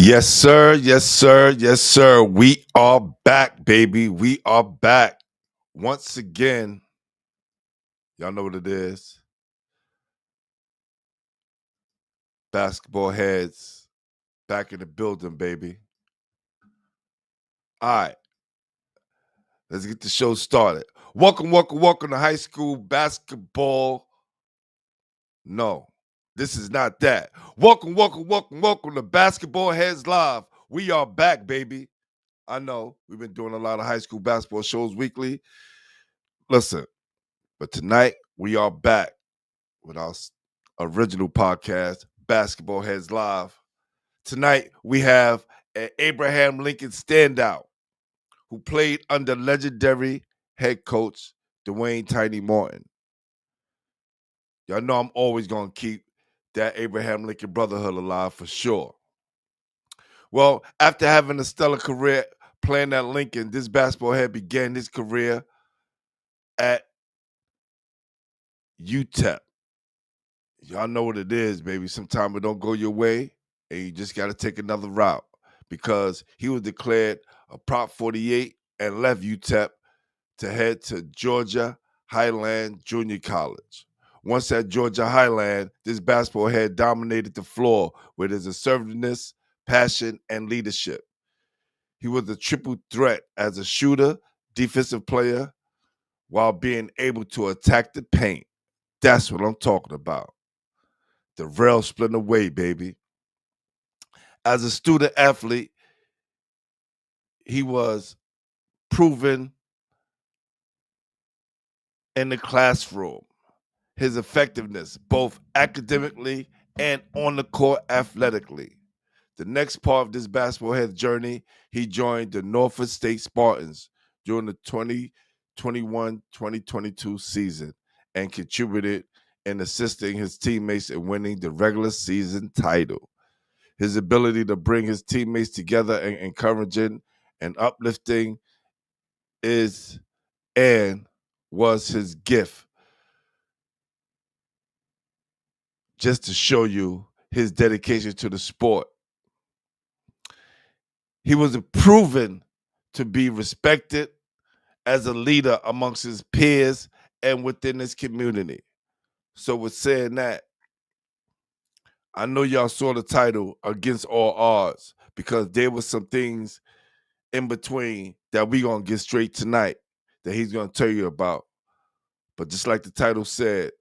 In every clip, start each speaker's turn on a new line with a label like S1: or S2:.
S1: Yes, sir. Yes, sir. Yes, sir. We are back, baby. We are back. Once again, y'all know what it is. Basketball heads back in the building, baby. All right. Let's get the show started. Welcome to high school basketball. No, this is not that. Welcome to Basketball Heads Live. We are back, baby. I know we've been doing a lot of high school basketball shows weekly. Listen, but tonight we are back with our original podcast, Basketball Heads Live. Tonight we have an Abraham Lincoln standout who played under legendary head coach Dwayne Tiny Martin. Y'all know I'm always going to keep that Abraham Lincoln brotherhood alive for sure. Well, after having a stellar career playing at Lincoln, this basketball head began his career at UTEP. Y'all know what it is, baby. Sometimes it don't go your way, and you just got to take another route because he was declared a Prop 48 and left UTEP to head to Georgia Highland Junior College. Once at Georgia Highland, this basketball head dominated the floor with his assertiveness, passion, and leadership. He was a triple threat as a shooter, defensive player, while being able to attack the paint. That's what I'm talking about. The rail splitting away, baby. As a student athlete, he was proven in the classroom. His effectiveness, both academically and on the court athletically. The next part of this basketball head journey, he joined the Norfolk State Spartans during the 2021-2022 season and contributed in assisting his teammates in winning the regular season title. His ability to bring his teammates together and encouraging and uplifting is and was his gift. Just to show you his dedication to the sport. He was proven to be respected as a leader amongst his peers and within his community. So with saying that, I know y'all saw the title Against All Odds because there was some things in between that we gonna get straight tonight that he's gonna tell you about. But just like the title said,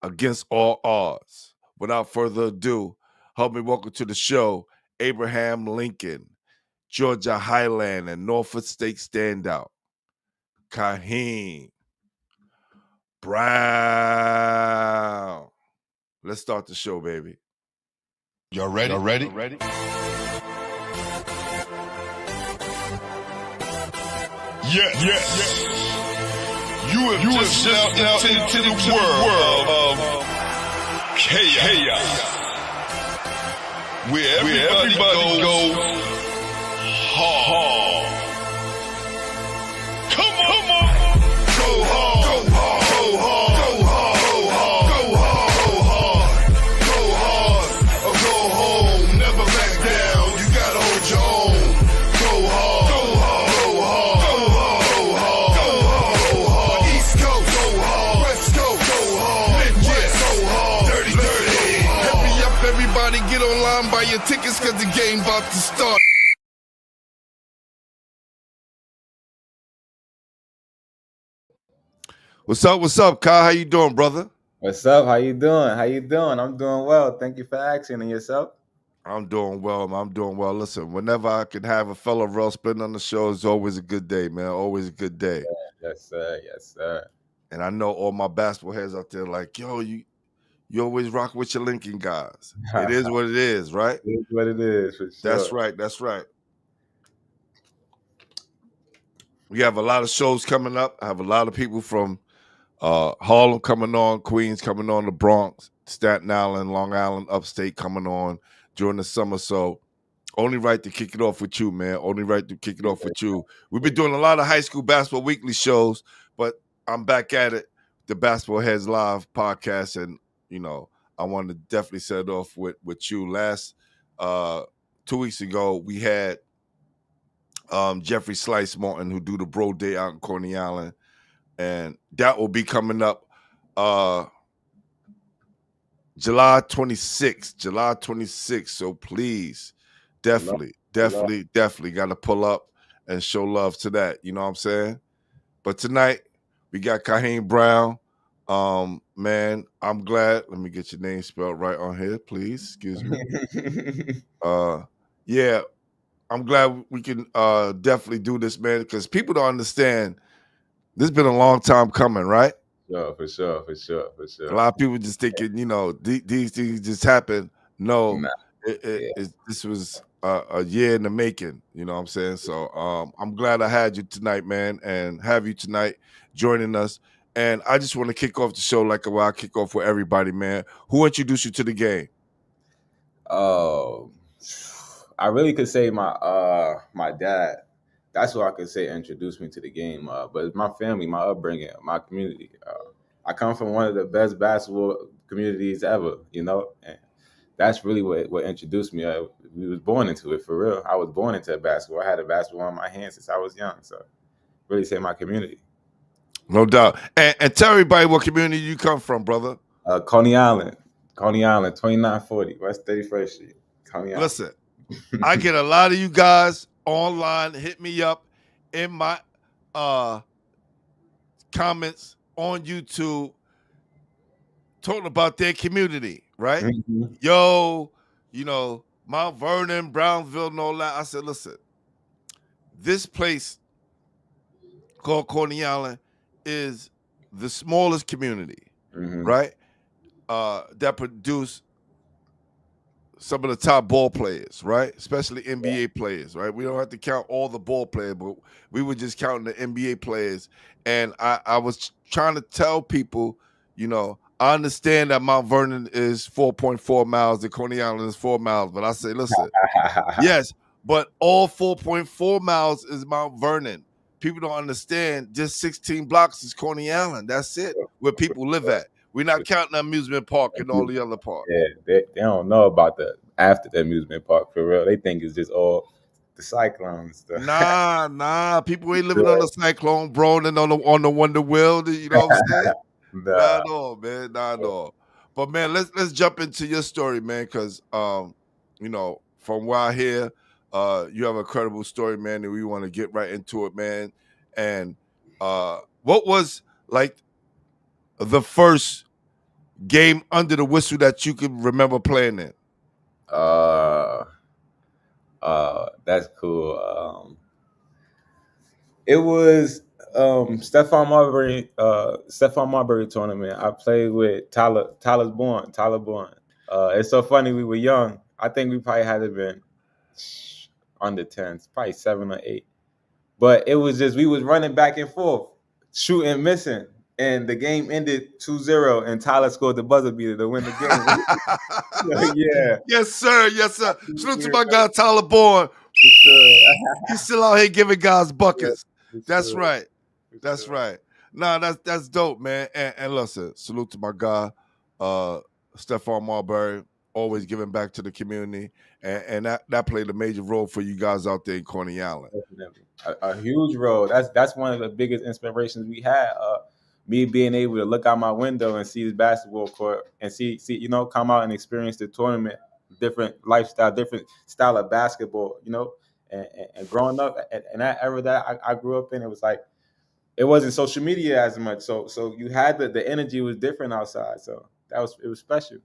S1: Against All Odds. Without further ado, help me welcome to the show Abraham Lincoln, Georgia Highland and Norfolk State Standout, Cahiem Brown. Let's start the show, baby.
S2: Y'all ready?
S1: Y'all ready?
S2: Yes. You have just stepped into the world of chaos. Where everybody goes hard. Come on. Go hard. Go hard. Go hard. Go hard. Go hard. Or go home. Never back down. You gotta hold your own. Go hard. Go hard. Go hard. Go hard. East Coast. Go hard. West Coast. Go hard. Midwest. Go hard. Dirty. Hurry up, everybody. Get online, buy your tickets, cause the game about to start.
S1: What's up, Kyle? How you doing, brother?
S3: What's up? How you doing? I'm doing well. Thank you for asking. And yourself?
S1: I'm doing well. Listen, whenever I can have a fellow rail splitting on the show, it's always a good day, man. Always a good day.
S3: Yes, sir.
S1: And I know all my basketball heads out there like, yo, you always rock with your Lincoln guys. It is what it is, right?
S3: It is what it is, for sure.
S1: That's right. We have a lot of shows coming up. I have a lot of people from Harlem coming on, Queens coming on, the Bronx, Staten Island, Long Island, upstate coming on during the summer. So only right to kick it off with you, man. We've been doing a lot of high school basketball weekly shows, but I'm back at it, the Basketball Heads Live podcast. And, I want to definitely set it off with you. Last 2 weeks ago, we had Jeffrey Slice Martin, who do the Bro Day out in Coney Island, and that will be coming up July 26th. July 26th. So please, definitely got to pull up and show love to that. You know what I'm saying? But tonight we got Cahiem Brown. Man, I'm glad. Let me get your name spelled right on here, please. Excuse me. Yeah, I'm glad we can definitely do this, man, because people don't understand. This has been a long time coming, right?
S3: For sure.
S1: A lot of people just thinking, these things just happen. No,
S3: Nah, yeah.
S1: this was a year in the making. You know what I'm saying? So I'm glad I had you tonight, man, and have you tonight joining us. And I just want to kick off the show like I kick off with everybody, man. Who introduced you to the game?
S3: Oh, I really could say my dad. That's what I could say introduced me to the game. But it's my family, my upbringing, my community. I come from one of the best basketball communities ever, and that's really what introduced me. We was born into it for real. I was born into basketball. I had a basketball in my hands since I was young. So really say my community.
S1: No doubt. And tell everybody what community you come from, brother.
S3: Coney Island, 2940 West 31st Street. Coney Island.
S1: Listen, I get a lot of you guys online hit me up in my comments on YouTube talking about their community, right?
S3: Mm-hmm.
S1: Yo, Mount Vernon, Brownsville, and all that. I said, listen, this place called Coney Island is the smallest community, right? That produce some of the top ball players, right? Especially NBA players, right? We don't have to count all the ball players, but we were just counting the NBA players. And I was trying to tell people, I understand that Mount Vernon is 4.4 miles, and Coney Island is 4 miles, but I say, listen, yes, but all 4.4 miles is Mount Vernon. People don't understand just 16 blocks is Coney Island. That's it, where people live at. We're not counting the amusement park and all the other parks.
S3: Yeah, they don't know about after the amusement park for real. They think it's just all the cyclones stuff.
S1: Nah. People ain't living on the cyclone, bro, and on the Wonder Wheel. You know what I'm saying? Not at all, man. Not at all. But man, let's jump into your story, man, because from what I hear, you have a credible story, man, and we want to get right into it, man. And what was like the first game under the whistle that you could remember playing in?
S3: That's cool. It was Stephon Marbury tournament. I played with Tyler Bourne. It's so funny. We were young. I think we probably had to been under 10s, probably 7 or 8. But it was just we was running back and forth, shooting, missing. And the game ended 2-0, and Tyler scored the buzzer beater to win the game. Yeah.
S1: Yes, sir. Salute to my guy, Tyler Bourne. He's still out here giving guys buckets. That's right. That's right. Nah, that's dope, man. And listen, salute to my guy, Stephon Marbury, always giving back to the community. And that played a major role for you guys out there in Coney Island.
S3: Definitely. A huge role. That's one of the biggest inspirations we had. Me being able to look out my window and see this basketball court and see come out and experience the tournament, different lifestyle, different style of basketball, and growing up in that era that I grew up in, it was like it wasn't social media as much. So you had the energy was different outside. So it was special.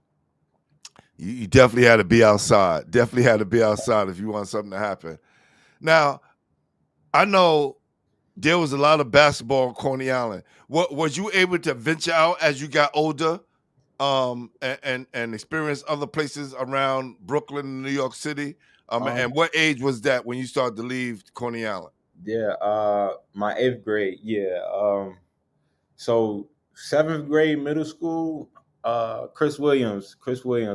S1: You definitely had to be outside. Definitely had to be outside if you want something to happen. Now, I know there was a lot of basketball on Coney Island. What was you able to venture out as you got older, and experience other places around Brooklyn and New York City? And what age was that when you started to leave Coney Island?
S3: Yeah, my 8th grade. Yeah, so 7th grade, middle school. Chris Williams,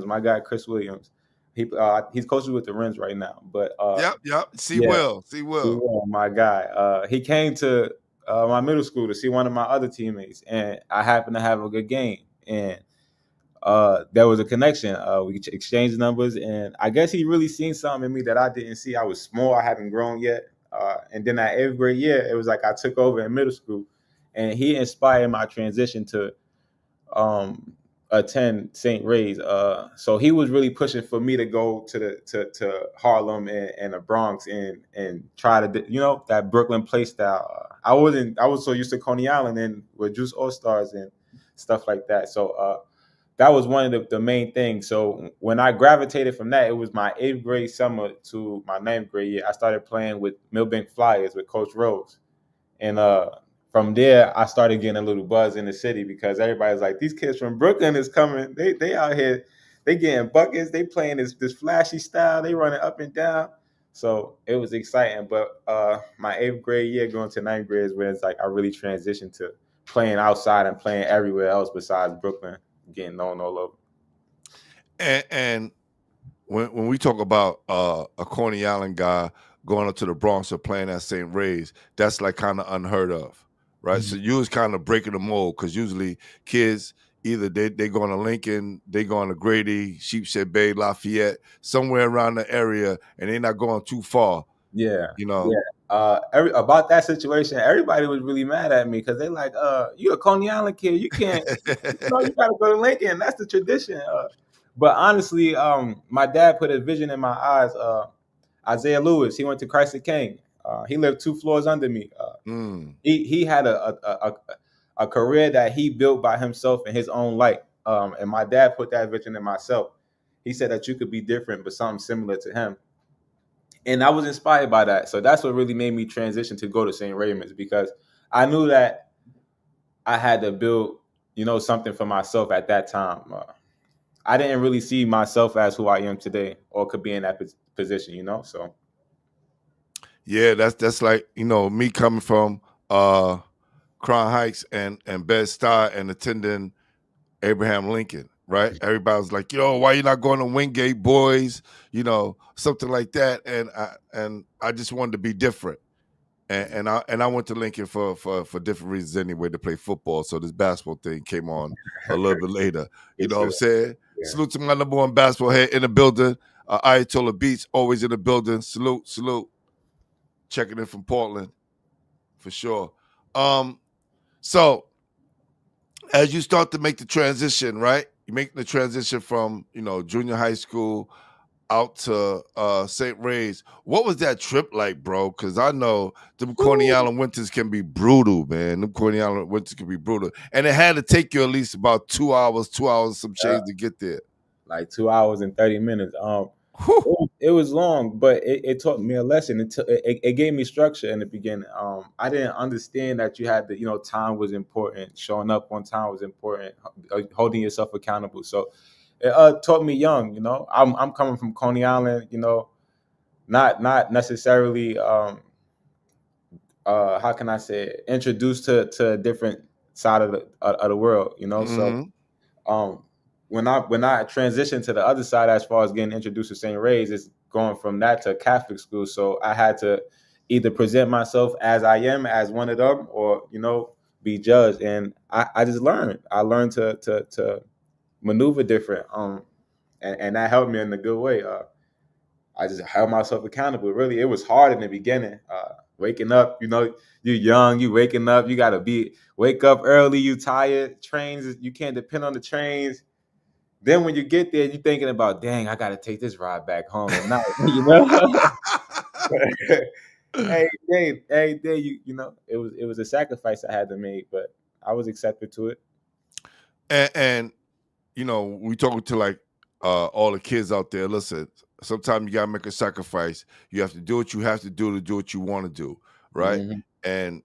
S3: my guy, Chris Williams. He's coaching with the Rens right now. But
S1: yep. See Will,
S3: my guy. He came to my middle school to see one of my other teammates, and I happened to have a good game. And there was a connection. We exchanged numbers, and I guess he really seen something in me that I didn't see. I was small, I hadn't grown yet. And then that 8th grade year, it was like I took over in middle school, and he inspired my transition to attend St. Ray's. So he was really pushing for me to go to Harlem and the Bronx and try to that Brooklyn play style. I was so used to Coney Island and with Juice All Stars and stuff like that. So that was one of the main things. So when I gravitated from that, it was my 8th grade summer to my 9th grade year. I started playing with Millbank Flyers with Coach Rose, and from there I started getting a little buzz in the city because everybody's like, these kids from Brooklyn is coming. They out here, they getting buckets. They playing this flashy style. They running up and down. So it was exciting. But my 8th grade year going to 9th grade is when it's like I really transitioned to playing outside and playing everywhere else besides Brooklyn, getting known all over.
S1: And when we talk about a Coney Island guy going up to the Bronx or playing at St. Ray's, that's like kind of unheard of, right? So you was kind of breaking the mold because usually kids either they going to Lincoln, they going to Grady, Sheepshead Bay, Lafayette, somewhere around the area, and they're not going too far.
S3: Yeah,
S1: you know.
S3: Yeah. About that situation, everybody was really mad at me because they like, you a Coney Island kid, you can't, you gotta go to Lincoln. That's the tradition. But honestly, my dad put a vision in my eyes. Isaiah Lewis, he went to Christ the King. He lived 2 floors under me. He had a career that he built by himself in his own light. And my dad put that vision in myself. He said that you could be different, but something similar to him. And I was inspired by that. So that's what really made me transition to go to St. Raymond's, because I knew that I had to build, something for myself at that time. I didn't really see myself as who I am today or could be in that position, so.
S1: Yeah, that's like, me coming from Crown Heights and Bed-Stuy and attending Abraham Lincoln, right? Everybody was like, why you not going to Wingate Boys, something like that. And I just wanted to be different. And I went to Lincoln for different reasons anyway, to play football. So this basketball thing came on a little bit later. You know what I'm saying? Yeah. Salute to my number 1 basketball head in the building. Ayatollah Beats, always in the building. Salute. Checking in from Portland, for sure. So as you start to make the transition, right? You make the transition from, junior high school out to St. Ray's. What was that trip like, bro? Because I know them Coney Island winters can be brutal, man. Them Coney Island winters can be brutal. And it had to take you at least about 2 hours, some change to get there.
S3: Like 2 hours and 30 minutes. It was long, but it taught me a lesson. It gave me structure in the beginning. I didn't understand that you had to, time was important. Showing up on time was important. Holding yourself accountable. So it taught me young. I'm coming from Coney Island. Not necessarily. How can I say it? Introduced to a different side of the world. So when I transitioned to the other side, as far as getting introduced to St. Ray's, it's going from that to Catholic school. So I had to either present myself as I am, as one of them, or be judged. And I just learned. I learned to maneuver different. And that helped me in a good way. I just held myself accountable. Really, it was hard in the beginning. Waking up, you're young, you waking up, you gotta wake up early, you tired. Trains, you can't depend on the trains. Then when you get there, you're thinking about, dang, I got to take this ride back home at night. Hey, it was a sacrifice I had to make, but I was accepted to it.
S1: And we talking to like all the kids out there. Listen, sometimes you gotta make a sacrifice. You have to do what you have to do what you want to do, right? Mm-hmm. And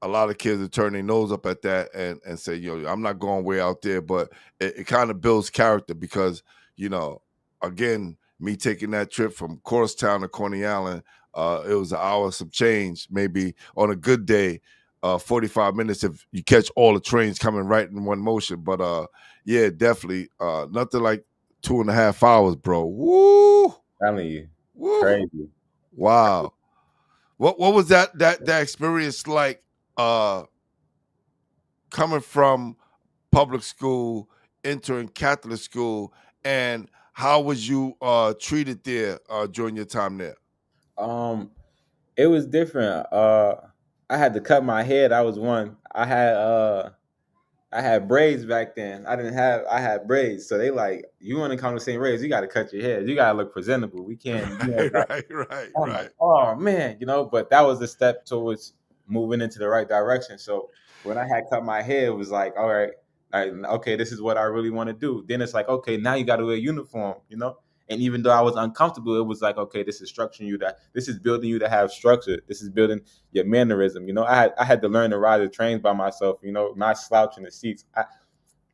S1: a lot of kids are turning their nose up at that and say, I'm not going way out there, but it kind of builds character because, again, me taking that trip from Corstown to Coney Island, it was an hour some change, maybe on a good day, 45 minutes if you catch all the trains coming right in one motion. But yeah, definitely nothing like 2.5 hours, bro. Woo!
S3: Telling you. Woo. Crazy.
S1: Wow. What was that experience like coming from public school entering Catholic school, and how was you treated there during your time there?
S3: It was different. I had to cut my head. I was one. I had braids back then. I had braids. So they like, you want to come to St. Ray's, you got to cut your hair. You got to look presentable. We can't,
S1: Right,
S3: I'm like, oh man, but that was a step towards moving into the right direction. So when I had cut my hair, it was like, all right, okay, this is what I really want to do. Then it's like, okay, now you got to wear a uniform. And even though I was uncomfortable, it was like, okay, this is structuring you. This is building you to have structure. This is building your mannerism. I had to learn to ride the trains by myself. Not slouching the seats.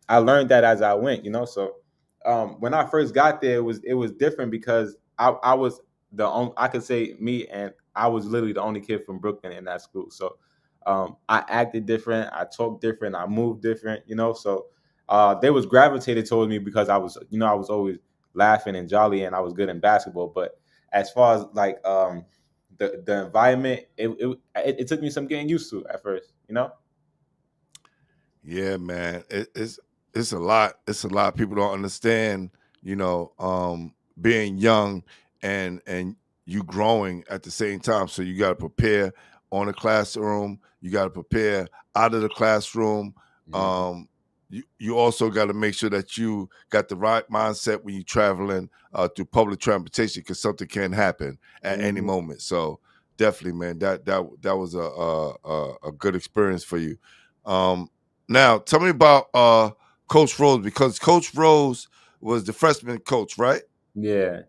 S3: I learned that as I went. So when I first got there, it was different because I was the only, I could say me, and I was literally the only kid from Brooklyn in that school. So I acted different, I talked different, I moved different. So they was gravitated towards me because I was always laughing and jolly, and I was good in basketball. But as far as like the environment, it took me some getting used to at first.
S1: Yeah, man. It's a lot. It's a lot. People don't understand, being young and you growing at the same time. So you got to prepare on the classroom. You got to prepare out of the classroom.
S3: Mhm.
S1: You also got to make sure that you got the right mindset when you're traveling through public transportation, because something can happen at any
S3: Mhm.
S1: moment. So definitely, man, that was a good experience for you. Um, Now, tell me about Coach Rose, because Coach Rose was the freshman coach, right?
S3: Yeah.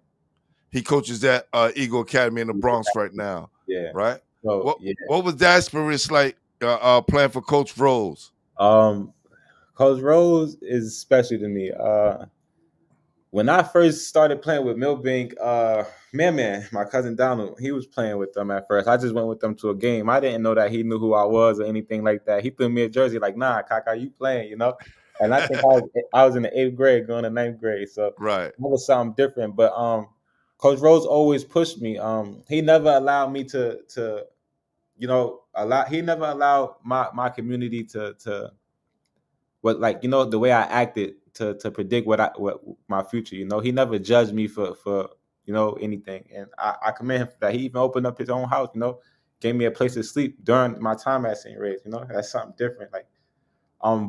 S1: He coaches at Eagle Academy in the Bronx right now,
S3: Yeah.
S1: right?
S3: So
S1: What
S3: yeah.
S1: what was that experience like playing for Coach Rose?
S3: Um, Coach Rose is special to me. When I first started playing with Milbank, my cousin Donald, he was playing with them at first. I just went with them to a game. I didn't know that he knew who I was or anything like that. He threw me a jersey like, nah, Kaka, you playing? And I think I was in the 8th grade going to 9th grade, so that
S1: Right.
S3: was something different. But Coach Rose always pushed me. He never allowed me to allow. He never allowed my community to what, like, the way I acted to predict what my future. He never judged me for anything, and I commend him for that. He even opened up his own house. Gave me a place to sleep during my time at St. Ray's. That's something different. Like,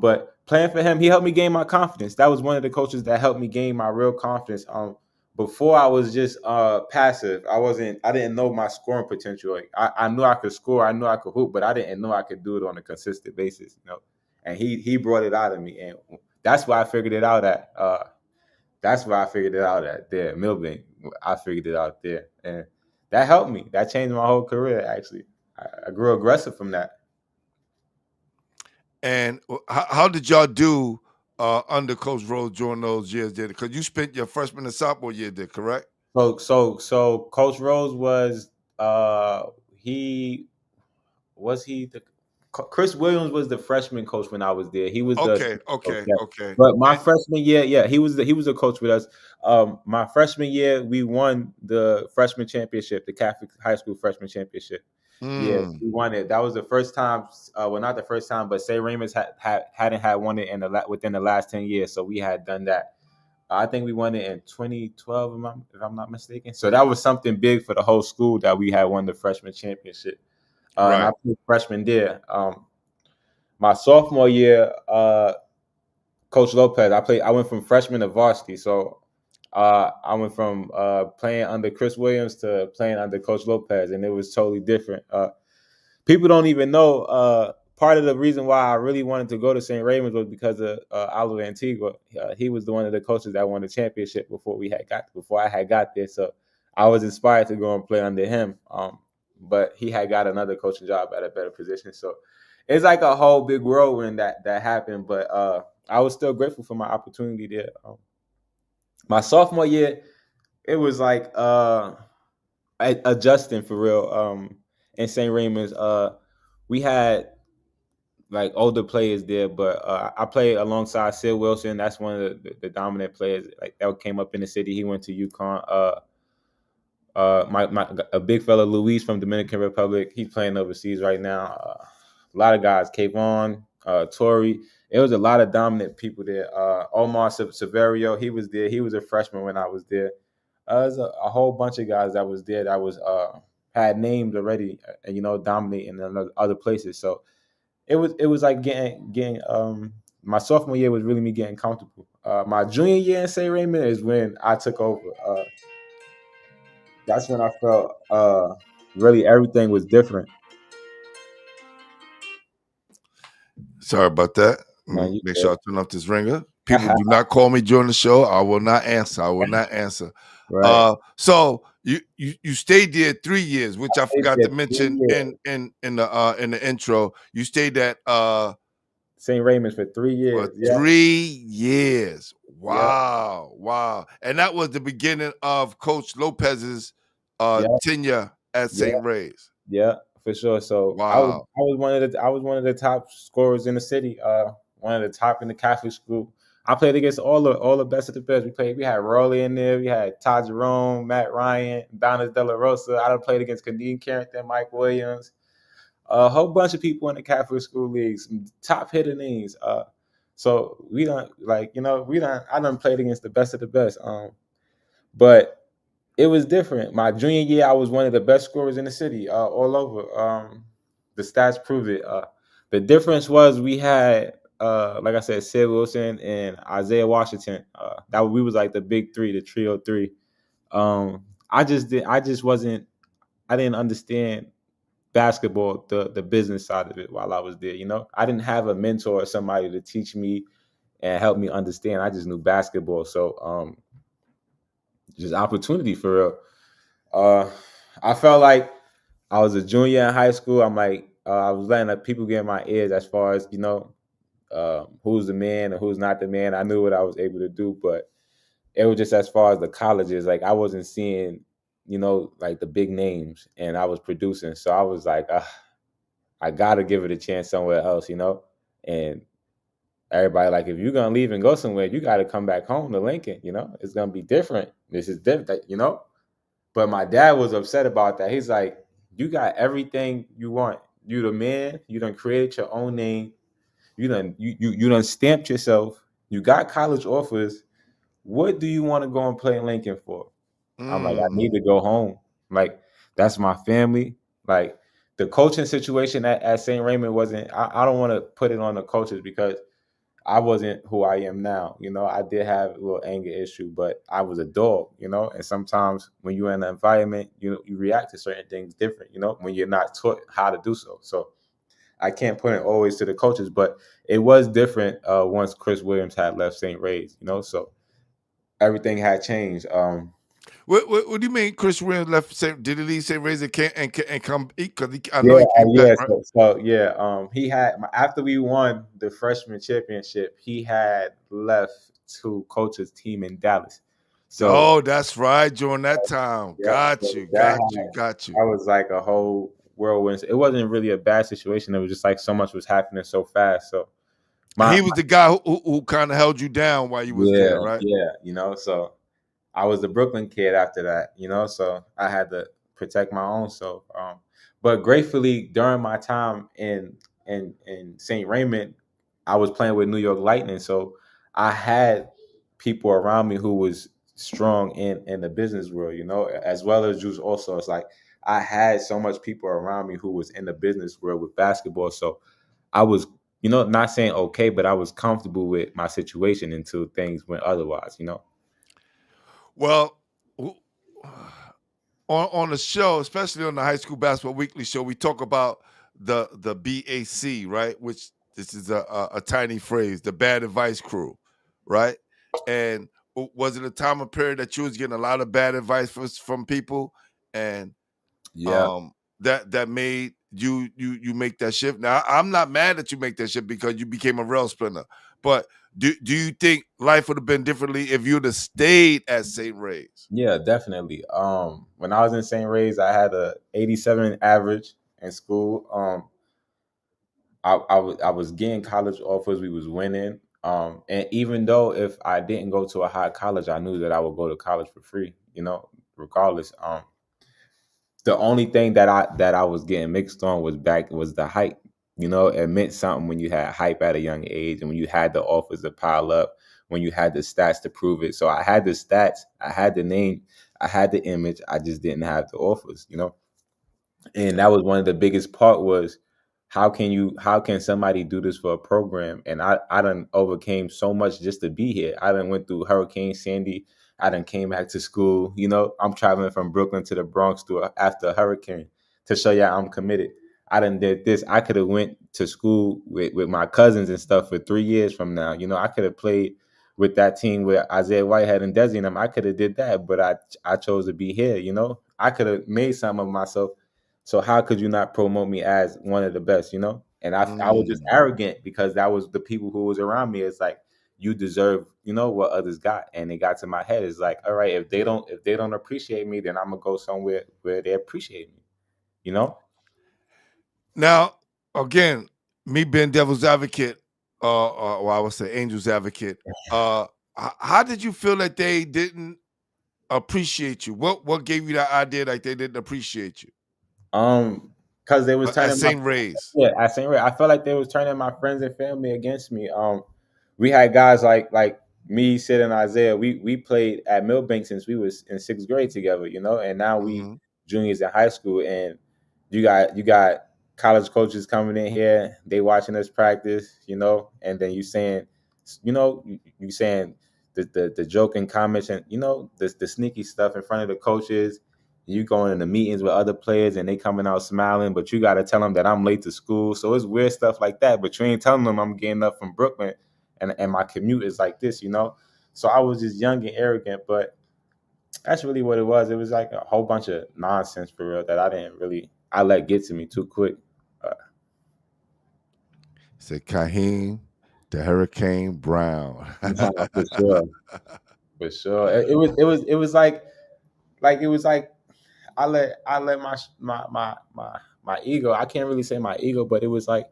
S3: but playing for him, he helped me gain my confidence. That was one of the coaches that helped me gain my real confidence. Before I was just passive. I didn't know my scoring potential. Like, I knew I could score, I knew I could hoop, but I didn't know I could do it on a consistent basis. And he brought it out of me, and that's why I figured it out at. That's where I figured it out at there, Milbank. I figured it out there, and that helped me. That changed my whole career. Actually, I grew aggressive from that.
S1: And how did y'all do under Coach Rose during those years there? Because you spent your freshman and sophomore year there, correct?
S3: So Coach Rose was he was he the Chris Williams was the freshman coach when I was there. He was the
S1: Okay,
S3: assistant coach,
S1: okay,
S3: yeah.
S1: okay.
S3: But my
S1: And
S3: freshman year, yeah, he was a coach with us. My freshman year, we won the freshman championship, the Catholic High School freshman championship. Yeah,
S1: mm,
S3: we won it. That was the first time. Well, not the first time, but St. Raymond's hadn't had won it within the last 10 years. So we had done that. I think we won it in 2012, if I'm not mistaken. So that was something big for the whole school that we had won the freshman championship. And I
S1: right.
S3: played freshman there. My sophomore year, Coach Lopez, I went from freshman to varsity. So I went from playing under Chris Williams to playing under Coach Lopez, and it was totally different. People don't even know. Part of the reason why I really wanted to go to St. Raymond's was because of Oliver Antigua. He was one of the coaches that won the championship before I had got there. So I was inspired to go and play under him. But he had got another coaching job at a better position. So it's like a whole big whirlwind that happened. But I was still grateful for my opportunity there. My sophomore year, it was like adjusting for real. In St. Raymond's, we had like older players there, but I played alongside Sid Wilson. That's one of the dominant players like that came up in the city. He went to UConn. My a big fella Luis from Dominican Republic. He's playing overseas right now. A lot of guys. Kayvon. Torrey. It was a lot of dominant people there. Omar Severio, he was there. He was a freshman when I was there. There's a whole bunch of guys that was there that was had names already, dominating in other places. So it was like getting my sophomore year was really me getting comfortable. My junior year in St. Raymond is when I took over. That's when I felt really everything was different.
S1: Sorry about that.
S3: Man, you
S1: Make sure I
S3: good.
S1: turn off this ringer. People do not call me during the show. I will not answer. I will not answer.
S3: Right.
S1: So you stayed there 3 years, which I
S3: Stayed
S1: forgot
S3: there
S1: to
S3: 3
S1: mention
S3: years.
S1: in the intro. You stayed at
S3: St. Raymond's for 3
S1: for
S3: years. Yeah.
S1: 3 years.
S3: Yeah.
S1: Wow. And that was the beginning of Coach Lopez's
S3: Yeah.
S1: tenure at
S3: Yeah.
S1: St. Ray's.
S3: Yeah, for sure. So
S1: Wow.
S3: I was one of the top scorers in the city. One of the top in the Catholic school. I played against all the best of the best. We had Rowley in there. We had Todd Jerome, Matt Ryan, Donis De La Rosa. I done played against Kadeem Carrington, Mike Williams, a whole bunch of people in the Catholic school leagues, some top hitter names. So we don't I done played against the best of the best. But it was different. My junior year, I was one of the best scorers in the city, all over. The stats prove it. The difference was we had, like I said, Sid Wilson and Isaiah Washington. That we was like the big three, the trio three. I didn't understand basketball, the business side of it while I was there. I didn't have a mentor or somebody to teach me and help me understand. I just knew basketball, so just opportunity for real. I felt like I was a junior in high school. I'm like, I was letting people get in my ears as far as who's the man and who's not the man. I knew what I was able to do, but it was just as far as the colleges. Like I wasn't seeing, like the big names, and I was producing. So I was like, I gotta give it a chance somewhere else. And everybody like, if you're gonna leave and go somewhere, you got to come back home to Lincoln. It's gonna be different. This is different. But my dad was upset about that. He's like, you got everything you want. You the man. You done created your own name. You done stamped yourself. You got college offers. What do you want to go and play in Lincoln for? I'm like, I
S1: Mm.
S3: need to go home. Like, that's my family. Like the coaching situation at St. Raymond wasn't, I don't want to put it on the coaches because I wasn't who I am now. I did have a little anger issue, but I was a dog. And sometimes when you're in an environment, you react to certain things different, when you're not taught how to do so. So I can't put it always to the coaches, but it was different once Chris Williams had left St. Ray's, so everything had changed.
S1: What do you mean Chris Williams left? Did he leave St. Ray's and come? Because I know
S3: Yeah,
S1: he came back,
S3: yeah.
S1: right?
S3: So yeah, he had after we won the freshman championship, he had left to coach his team in Dallas. So
S1: Oh, that's right. During that time,
S3: yeah,
S1: got
S3: so
S1: you, got you, got you.
S3: that was like a whole whirlwind. It wasn't really a bad situation. It was just like so much was happening so fast. So
S1: And
S3: my,
S1: he was the guy who kind of held you down while you was
S3: yeah,
S1: there, right?
S3: yeah, so I was the Brooklyn kid after that, so I had to protect my own self. But gratefully, during my time in St. Raymond, I was playing with New York Lightning, so I had people around me who was strong in the business world, as well as Juice. Also, it's like I had so much people around me who was in the business world with basketball, so I was, not saying okay, but I was comfortable with my situation until things went otherwise.
S1: Well, w- on the show, especially on the High School Basketball Weekly show, we talk about the BAC, right? Which this is a tiny phrase, the bad advice crew, right? And was it a time of period that you was getting a lot of bad advice from people, and
S3: Yeah.
S1: that made you make that shift? Now, I'm not mad that you make that shift because you became a rail sprinter, but do you think life would have been differently if you'd have stayed at St. Ray's?
S3: Yeah, definitely. When I was in St. Ray's, I had a 87 average in school. I was getting college offers. We was winning. And even though if I didn't go to a high college, I knew that I would go to college for free. Regardless. The only thing that I was getting mixed on was the height. You know, it meant something when you had hype at a young age and when you had the offers to pile up, when you had the stats to prove it. So I had the stats, I had the name, I had the image, I just didn't have the offers, you know? And that was one of the biggest part was how can somebody do this for a program? And I done overcame so much just to be here. I done went through Hurricane Sandy. I done came back to school. You know, I'm traveling from Brooklyn to the Bronx after a hurricane to show y'all I'm committed. I done did this. I could have went to school with my cousins and stuff for 3 years from now. You know, I could have played with that team with Isaiah Whitehead and Desi and them. I could have did that, but I chose to be here. You know, I could have made something of myself. So how could you not promote me as one of the best, you know? And I was just
S1: Mm.
S3: arrogant because that was the people who was around me. It's like you deserve, you know, what others got. And it got to my head. It's like, all right, if they don't appreciate me, then I'm gonna go somewhere where they appreciate me, you know?
S1: Now, again, me being devil's advocate, or I would say angel's advocate, how did you feel that they didn't appreciate you? What gave you that idea that they didn't appreciate you
S3: Because they was
S1: at
S3: turning my
S1: St. Ray's?
S3: yeah, at same rate. I felt like they was turning my friends and family against me. We had guys like me, Sid, and Isaiah. We played at Millbank since we was in sixth grade together, you know, and now we
S1: Hmm.
S3: juniors in high school. And you got college coaches coming in here, they watching us practice, you know, and then you saying the joking comments and the sneaky stuff in front of the coaches. You going into meetings with other players and they coming out smiling, but you got to tell them that I'm late to school. So it's weird stuff like that. But you ain't telling them I'm getting up from Brooklyn and my commute is like this, you know? So I was just young and arrogant, but that's really what it was. It was like a whole bunch of nonsense for real that I let get to me too quick. Uh,
S1: Said Cahiem, the Hurricane Brown.
S3: nah, for sure. For sure. It was like it was like I let my ego. I can't really say my ego, but it was like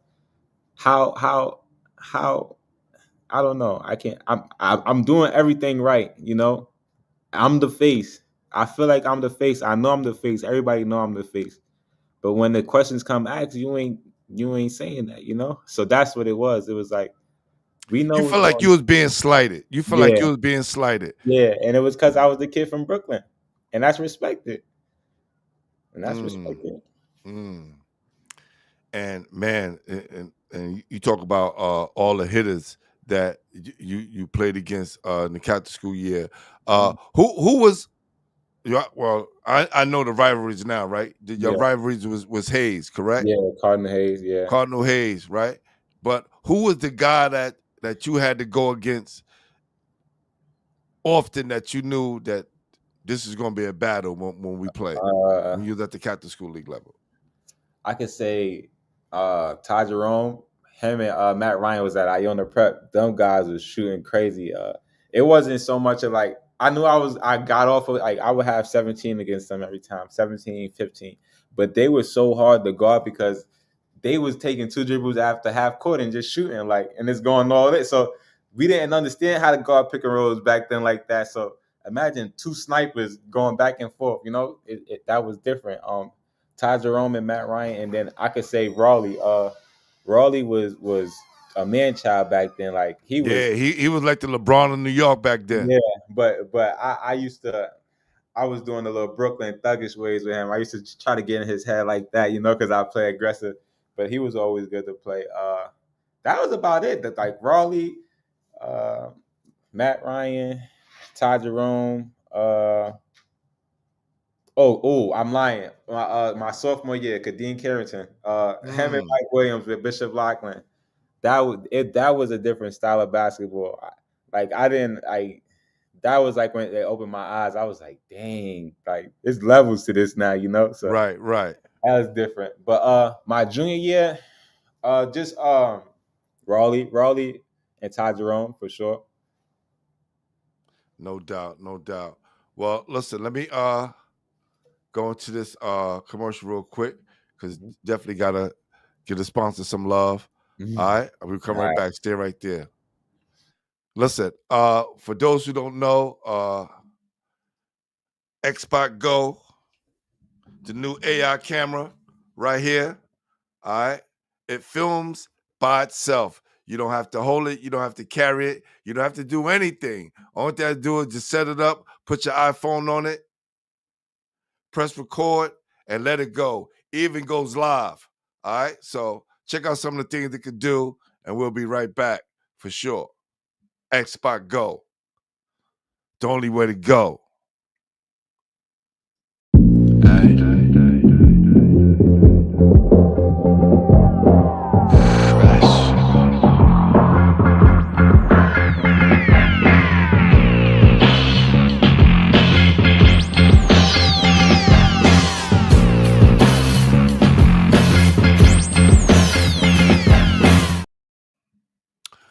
S3: how I don't know. I can't. I'm doing everything right. You know, I'm the face. I feel like I'm the face. I know I'm the face. Everybody know I'm the face. But when the questions come asked, you ain't saying that. You know. So that's what it was. It was like we know
S1: You
S3: what's
S1: feel like
S3: going.
S1: you was being slighted. You feel like
S3: Yeah,
S1: you was being slighted.
S3: yeah, and it was because I was the kid from Brooklyn, and that's respected. And that's
S1: Mm,
S3: respected.
S1: mm. And man, and you talk about all the hitters that you played against in the Catholic school year.
S3: Mhm.
S1: Who was well? I know the rivalries now, right? Your
S3: Yeah,
S1: rivalries was Hayes, correct?
S3: yeah, Cardinal Hayes. Yeah.
S1: Cardinal Hayes, right? But who was the guy that you had to go against often that you knew that this is going to be a battle when we play
S3: Uh,
S1: when you was at the Catholic school league level?
S3: I could say Ty Jerome, him and Matt Ryan was at Iona Prep. Them guys was shooting crazy. It wasn't so much of like I knew I got off of like I would have 17 against them every time, 17, 15. But they were so hard to guard because they was taking two dribbles after half court and just shooting like and it's going all that. So we didn't understand how to guard pick and rolls back then like that. So imagine two snipers going back and forth, you know, that was different. Ty Jerome and Matt Ryan, and then I could say Raleigh. Raleigh was a man child back then. Like he was,
S1: Yeah, he was like the LeBron of New York back then.
S3: yeah. But I used to. I was doing the little Brooklyn thuggish ways with him. I used to try to get in his head like that, you know, because I play aggressive. But he was always good to play. That was about it. That like Raleigh, uh, Matt Ryan, Ty Jerome. I'm lying. My sophomore year, Kadeem Carrington, him and
S1: Mm,
S3: Mike Williams with Bishop Loughlin. That was a different style of basketball. Like I didn't I that was like when they opened my eyes. I was like, dang, like there's levels to this now, you know. So
S1: right, right.
S3: that was different. But my junior year, just Raleigh and Ty Jerome for sure.
S1: No doubt, no doubt. Well, listen, let me go into this commercial real quick because
S3: Mhm.
S1: definitely gotta give the sponsor some love. All
S3: Mhm.
S1: right, we'll come
S3: All
S1: right
S3: right.
S1: back. Stay right there. Listen, for those who don't know, Xbox Go, the new AI camera right here. All right. It films by itself. You don't have to hold it. You don't have to carry it. You don't have to do anything. Only thing I do is just set it up, put your iPhone on it, press record, and let it go. It even goes live. All right. So check out some of the things it could do, and we'll be right back for sure. Xbox Go. The only way to go.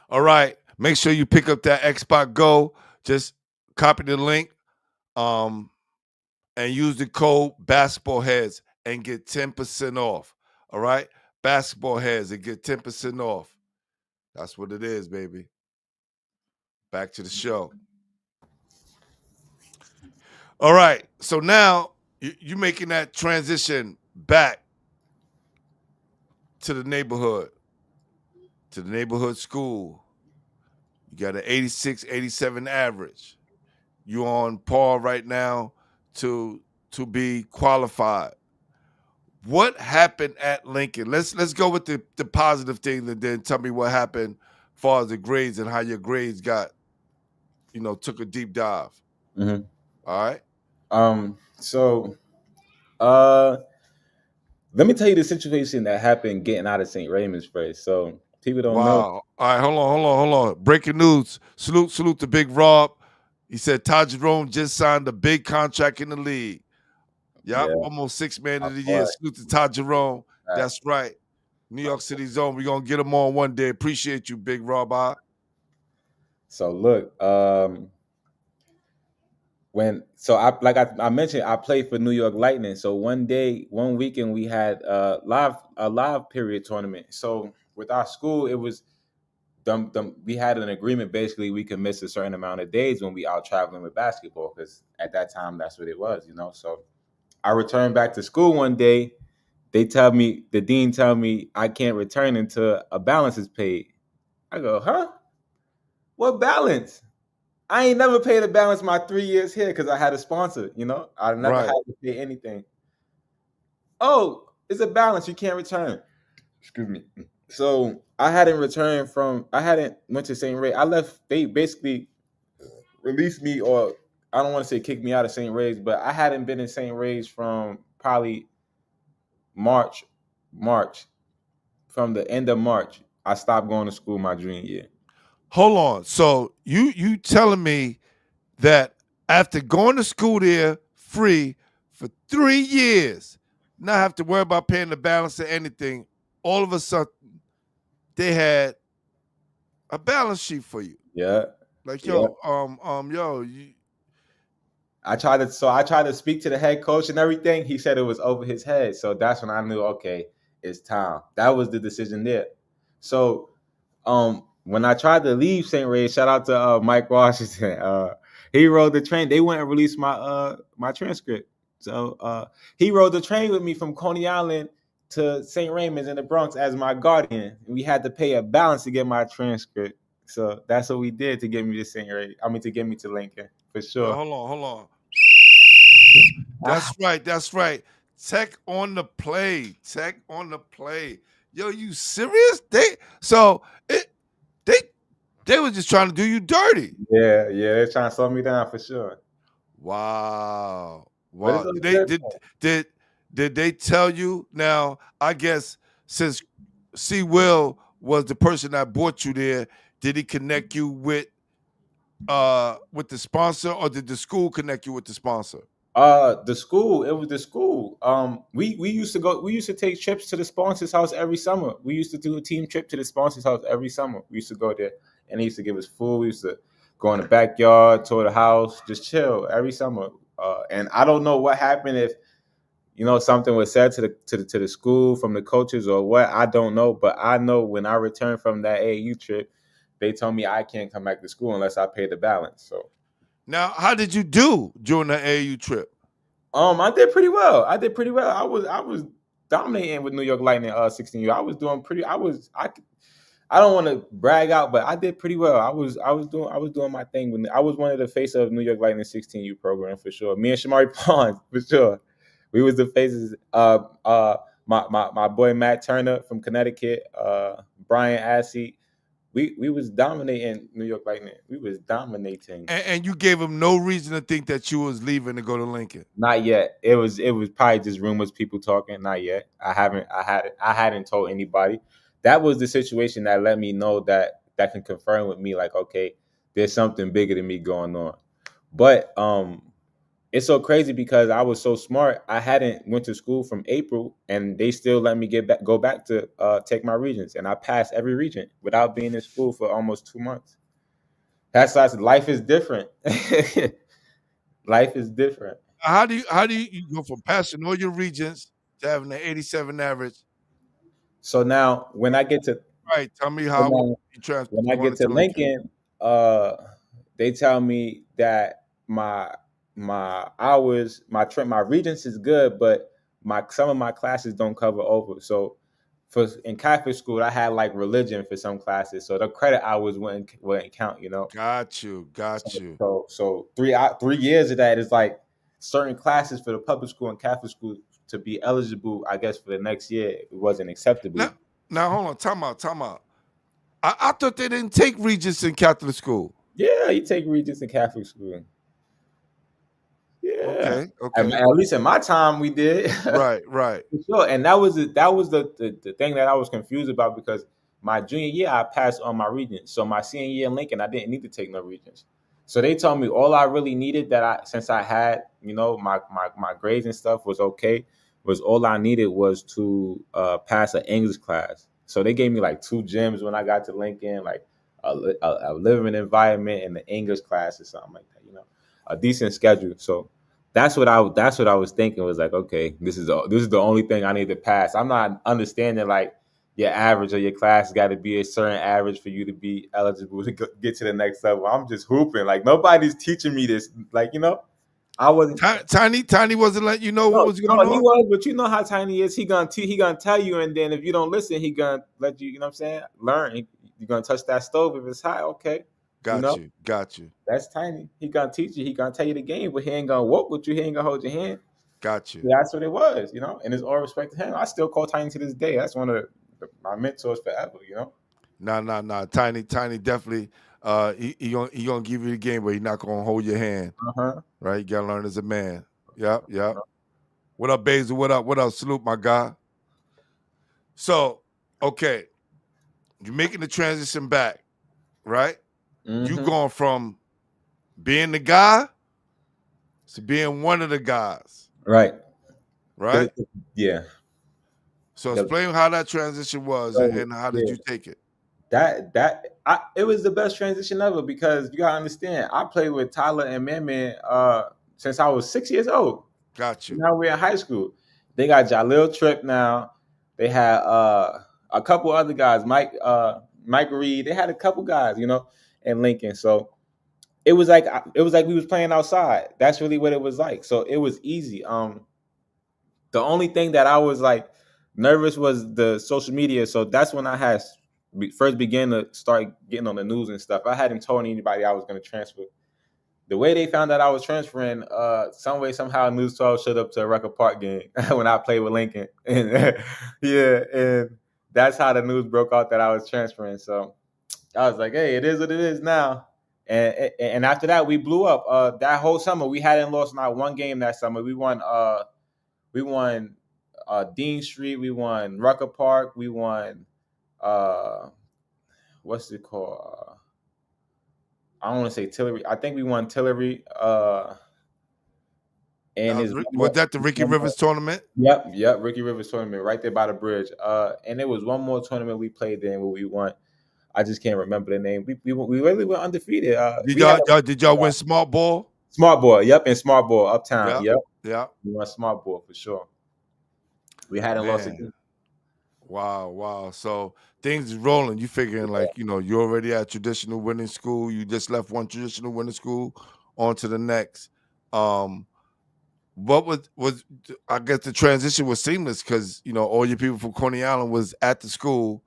S1: All right. Make sure you pick up that Xbox Go. Just copy the link and use the code basketball heads and get 10% off. All right. Basketball heads and get 10% off. That's what it is, baby. Back to the show. All right. So now you're making that transition back to the neighborhood school. You got an 86, 87 average. You're on par right now to be qualified. What happened at Lincoln? Let's go with the positive thing, and then tell me what happened as far as the grades and how your grades got, took a deep dive.
S3: Mm-hmm.
S1: All right.
S3: Let me tell you the situation that happened getting out of St. Raymond's first. So people don't know.
S1: Wow. All right, hold on. Breaking news. Salute to Big Rob. He said Ty Jerome just signed a big contract in the league. Yep, almost 6 man of the year. Salute to Ty Jerome. That's right. New York City zone. We're gonna get him on one day. Appreciate you, Big Rob.
S3: So look, I mentioned, I played for New York Lightning. So one weekend we had a live period tournament. So with our school, it was we had an agreement. Basically, we could miss a certain amount of days when we out traveling with basketball, because at that time that's what it was, So I returned back to school one day. The dean tell me I can't return until a balance is paid. I go, huh? What balance? I ain't never paid a balance my 3 years here because I had a sponsor, I never had to pay anything. Oh, it's a balance. You can't return. Excuse me. So I hadn't went to St. Ray. I left. They basically released me, or I don't want to say kicked me out of St. Ray's, but I hadn't been in St. Ray's from probably March. From the end of March, I stopped going to school my junior year.
S1: Hold on. So you telling me that after going to school there free for 3 years, not have to worry about paying the balance or anything, all of a sudden they had a balance sheet for you.
S3: Yeah.
S1: Like,
S3: I tried to speak to the head coach and everything. He said it was over his head. So that's when I knew, okay, it's time. That was the decision there. So when I tried to leave St. Ray, shout out to Mike Washington. He rode the train. They went and released my transcript. So he rode the train with me from Coney Island to St. Raymond's in the Bronx as my guardian. We had to pay a balance to get my transcript. So that's what we did to get me to St. Ray. To get me to Lincoln, for sure.
S1: Hold on. That's right. Tech on the play. Yo, you serious? They were just trying to do you dirty.
S3: Yeah, they're trying to slow me down for sure.
S1: Wow. Did they tell you? Now, I guess since C. Will was the person that brought you there, did he connect you with the sponsor, or did the school connect you with the sponsor?
S3: The school. It was the school. We used to take trips to the sponsor's house every summer. We used to do a team trip to the sponsor's house every summer. We used to go there, and they used to give us food. We used to go in the backyard, tour the house, just chill every summer. And I don't know what happened, if something was said to the school from the coaches or what. I don't know, but I know when I returned from that AAU trip, they told me I can't come back to school unless I pay the balance. So.
S1: Now, how did you do during the AAU trip?
S3: I did pretty well. I was dominating with New York Lightning 16U. I was doing pretty. I don't want to brag out, but I did pretty well. I was doing my thing. When I was one of the face of New York Lightning 16U program for sure. Me and Shamari Pons for sure. We was the faces. My boy Matt Turner from Connecticut, Brian Assey. We was dominating New York Lightning. We was dominating.
S1: And you gave him no reason to think that you was leaving to go to Lincoln.
S3: Not yet. It was probably just rumors, people talking. Not yet. I hadn't told anybody. That was the situation that let me know that can confirm with me, like, okay, there's something bigger than me going on. But it's so crazy because I was so smart. I hadn't went to school from April, and they still let me go back to take my regents, and I passed every regent without being in school for almost 2 months. That's life is different. Life is different.
S1: How do you go from passing all your regents to having an 87 average?
S3: So now when I get to
S1: Right, tell me how you transfer
S3: when I get to Lincoln, they tell me that my hours, my regents is good, but some of my classes don't cover over. So in Catholic school, I had like religion for some classes, so the credit hours wouldn't count.
S1: Got you.
S3: So 3 years of that is like certain classes for the public school and Catholic school to be eligible, I guess, for the next year, it wasn't acceptable.
S1: Now hold on, time out. I thought they didn't take regents in Catholic school.
S3: Yeah, you take regents in Catholic school. Yeah.
S1: Okay.
S3: At least in my time, we did.
S1: Right.
S3: For sure. And that was the thing that I was confused about, because my junior year I passed on my regents. So my senior year in Lincoln, I didn't need to take no regents. So they told me all I really needed, since I had, my grades and stuff was okay, was all I needed was to pass an English class. So they gave me like 2 gyms when I got to Lincoln, like a living environment and the English class or something like that, a decent schedule. So that's what I was thinking, was like, okay, this is the only thing I need to pass. I'm not understanding like your average or your class got to be a certain average for you to be eligible to get to the next level. I'm just hooping. Like, nobody's teaching me this. Like, I wasn't.
S1: Tiny wasn't letting you know what was going on.
S3: He was, but you know how Tiny is. He gonna tell you, and then if you don't listen, he gonna let you. You know what I'm saying? Learn. You're gonna touch that stove if it's hot. Okay.
S1: Got you.
S3: That's Tiny. He gonna teach you. He gonna tell you the game, but he ain't gonna walk with you. He ain't gonna hold your hand.
S1: Got you.
S3: That's what it was, and it's all respect to him. I still call Tiny to this day. That's one of my mentors forever,
S1: Nah. Tiny definitely. He gonna give you the game, but he's not gonna hold your hand. Right? You gotta learn as a man. Yep. What up, Basil? What up? Salute, my guy. So, okay, you're making the transition back, right? You going from being the guy to being one of the guys.
S3: Right.
S1: Yeah. So explain how that transition was, and how did you take it?
S3: It was the best transition ever, because you gotta understand, I played with Tyler and Man since I was 6 years old.
S1: Got you.
S3: Now we're in high school. They got Jalil Tripp now. They had a couple other guys, Mike Reed. They had a couple guys, in Lincoln. So it was like we was playing outside. That's really what it was like. So it was easy. The only thing that I was like nervous was the social media. So that's when I had first began to start getting on the news and stuff. I hadn't told anybody I was going to transfer. The way they found out I was transferring, some way, somehow, News 12 showed up to a Record Park game when I played with Lincoln. And and that's how the news broke out that I was transferring. So I was like, hey, it is what it is now. And after that, we blew up. That whole summer, we hadn't lost not one game that summer. We won Dean Street. We won Rucker Park. We won what's it called? I don't want to say Tillery. I think we won Tillery. And
S1: was that the Ricky Rivers tournament?
S3: Yep, Ricky Rivers tournament right there by the bridge. And there was one more tournament we played there where we won. I just can't remember the name. We really were undefeated.
S1: Did y'all win Smart Ball?
S3: Smart Ball, yep, and Smart Ball Uptown. Yep. We won Smart Ball for sure. We hadn't lost again.
S1: Wow. So things is rolling. You figuring like, you're already at traditional winning school. You just left one traditional winning school on to the next. what was I guess the transition was seamless because all your people from Coney Island was at the school.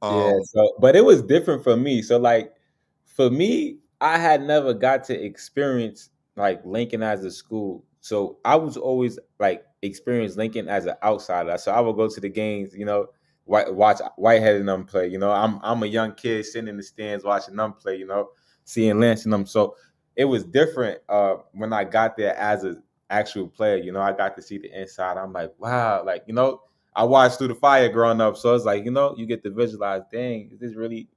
S3: Yeah,
S1: Um,
S3: so but it was different for me. So like for me, I had never got to experience like Lincoln as a school. So I was always like experience Lincoln as an outsider. So I would go to the games, watch Whitehead and them play. I'm a young kid sitting in the stands watching them play, seeing Lance and them. So it was different when I got there as an actual player. I got to see the inside. I'm like, wow, like, I watched Through the Fire growing up, so it's like you get to visualize. Dang, is this really?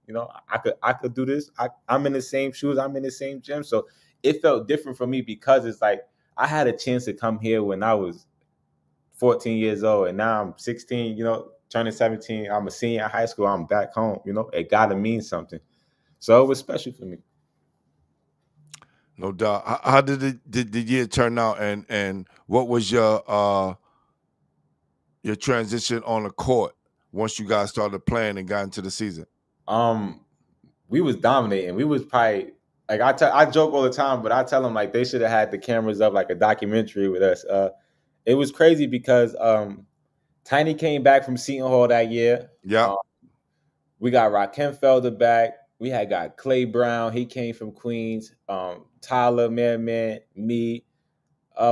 S3: I could do this. I'm in the same shoes. I'm in the same gym. So it felt different for me because it's like I had a chance to come here when I was 14 years old, and now I'm 16. Turning 17. I'm a senior in high school. I'm back home. It gotta mean something. So it was special for me.
S1: no doubt. How did the year turn out, and what was your transition on the court once you guys started playing and got into the season?
S3: Um, we was dominating. We was probably like I joke all the time, but I tell them like they should have had the cameras up like a documentary with us. It was crazy because Tiny came back from Seton Hall that year.
S1: Yeah.
S3: We got Felder back. We had got Clay Brown. He came from Queens. Tyler, Man, me.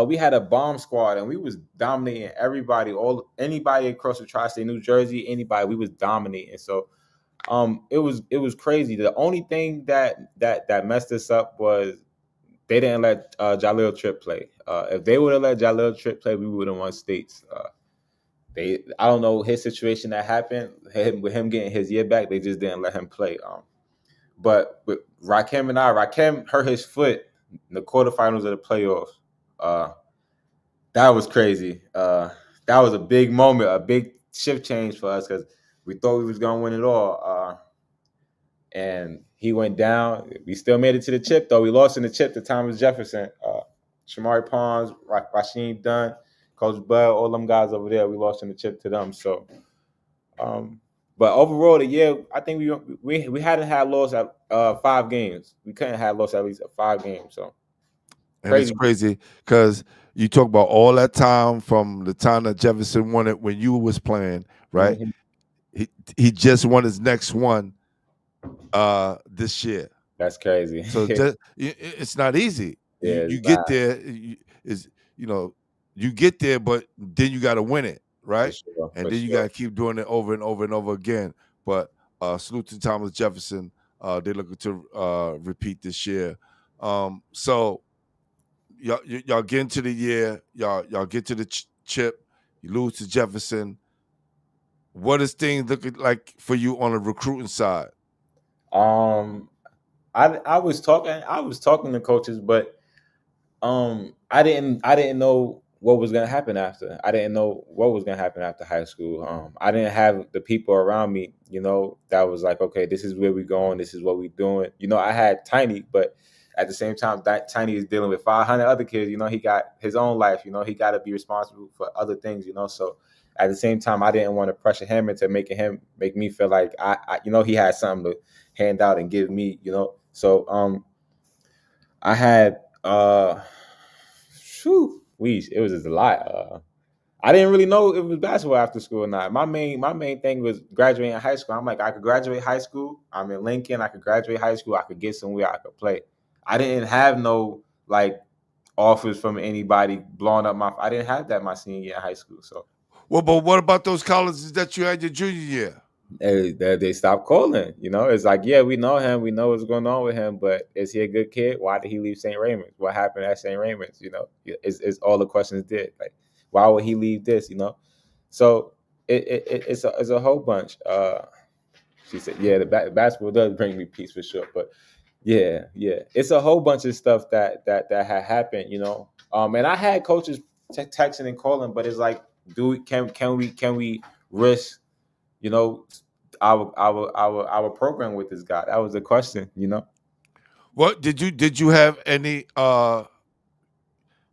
S3: We had a bomb squad, and we was dominating everybody. Anybody across the tri-state New Jersey, anybody. We was dominating. So it was crazy. The only thing that messed us up was they didn't let Jaleel Tripp play. If they would have let Jaleel Tripp play, we would have won states. I don't know his situation that happened with him getting his year back. They just didn't let him play. But with Rakim hurt his foot in the quarterfinals of the playoffs. That was crazy. That was a big moment, a big shift change for us because we thought we was gonna win it all. And he went down. We still made it to the chip, though. We lost in the chip to Thomas Jefferson, Shamari Pons, Rasheem Dunn, Coach Bud, all them guys over there. We lost in the chip to them. So, but overall, the year, I think we hadn't had loss at 5 games. We couldn't have lost at least 5 games. So
S1: And it's crazy because you talk about all that time from the time that Jefferson won it when you was playing, right?
S3: Mm-hmm.
S1: He just won his next one this year.
S3: That's crazy.
S1: So it's not easy.
S3: Yeah,
S1: you get there, you get there, but then you got to win it, right? And then you got to keep doing it over and over and over again. But salute to Thomas Jefferson. They're looking to repeat this year. So y'all get into the year, y'all get to the chip, you lose to Jefferson. What is things looking like for you on the recruiting side?
S3: I was talking to coaches, but I didn't know what was gonna happen after. I didn't know what was gonna happen after high school. I didn't have the people around me, that was like, okay, this is where we're going, this is what we're doing. I had Tiny, but at the same time, that Tiny is dealing with 500 other kids. He got his own life. He got to be responsible for other things. So at the same time, I didn't want to pressure him into make me feel like I he had something to hand out and give me. So I had it was just a lot. I didn't really know if it was basketball after school or not. My main thing was graduating high school. I'm like, I could graduate high school. I'm in Lincoln. I could graduate high school. I could get somewhere I could play. I didn't have no like offers from anybody blowing up I didn't have that my senior year in high school. So
S1: well, but what about those colleges that you had your junior year?
S3: They stopped calling. It's like, yeah, we know him. We know what's going on with him, but is he a good kid? Why did he leave St. Raymond's? What happened at St. Raymond's? It's all the questions did. Like, why would he leave this? So it's a whole bunch. She said, yeah, the basketball does bring me peace for sure, but yeah, it's a whole bunch of stuff that had happened. And I had coaches texting and calling, but it's like, can we risk our program with this guy? That was the question.
S1: What did you have any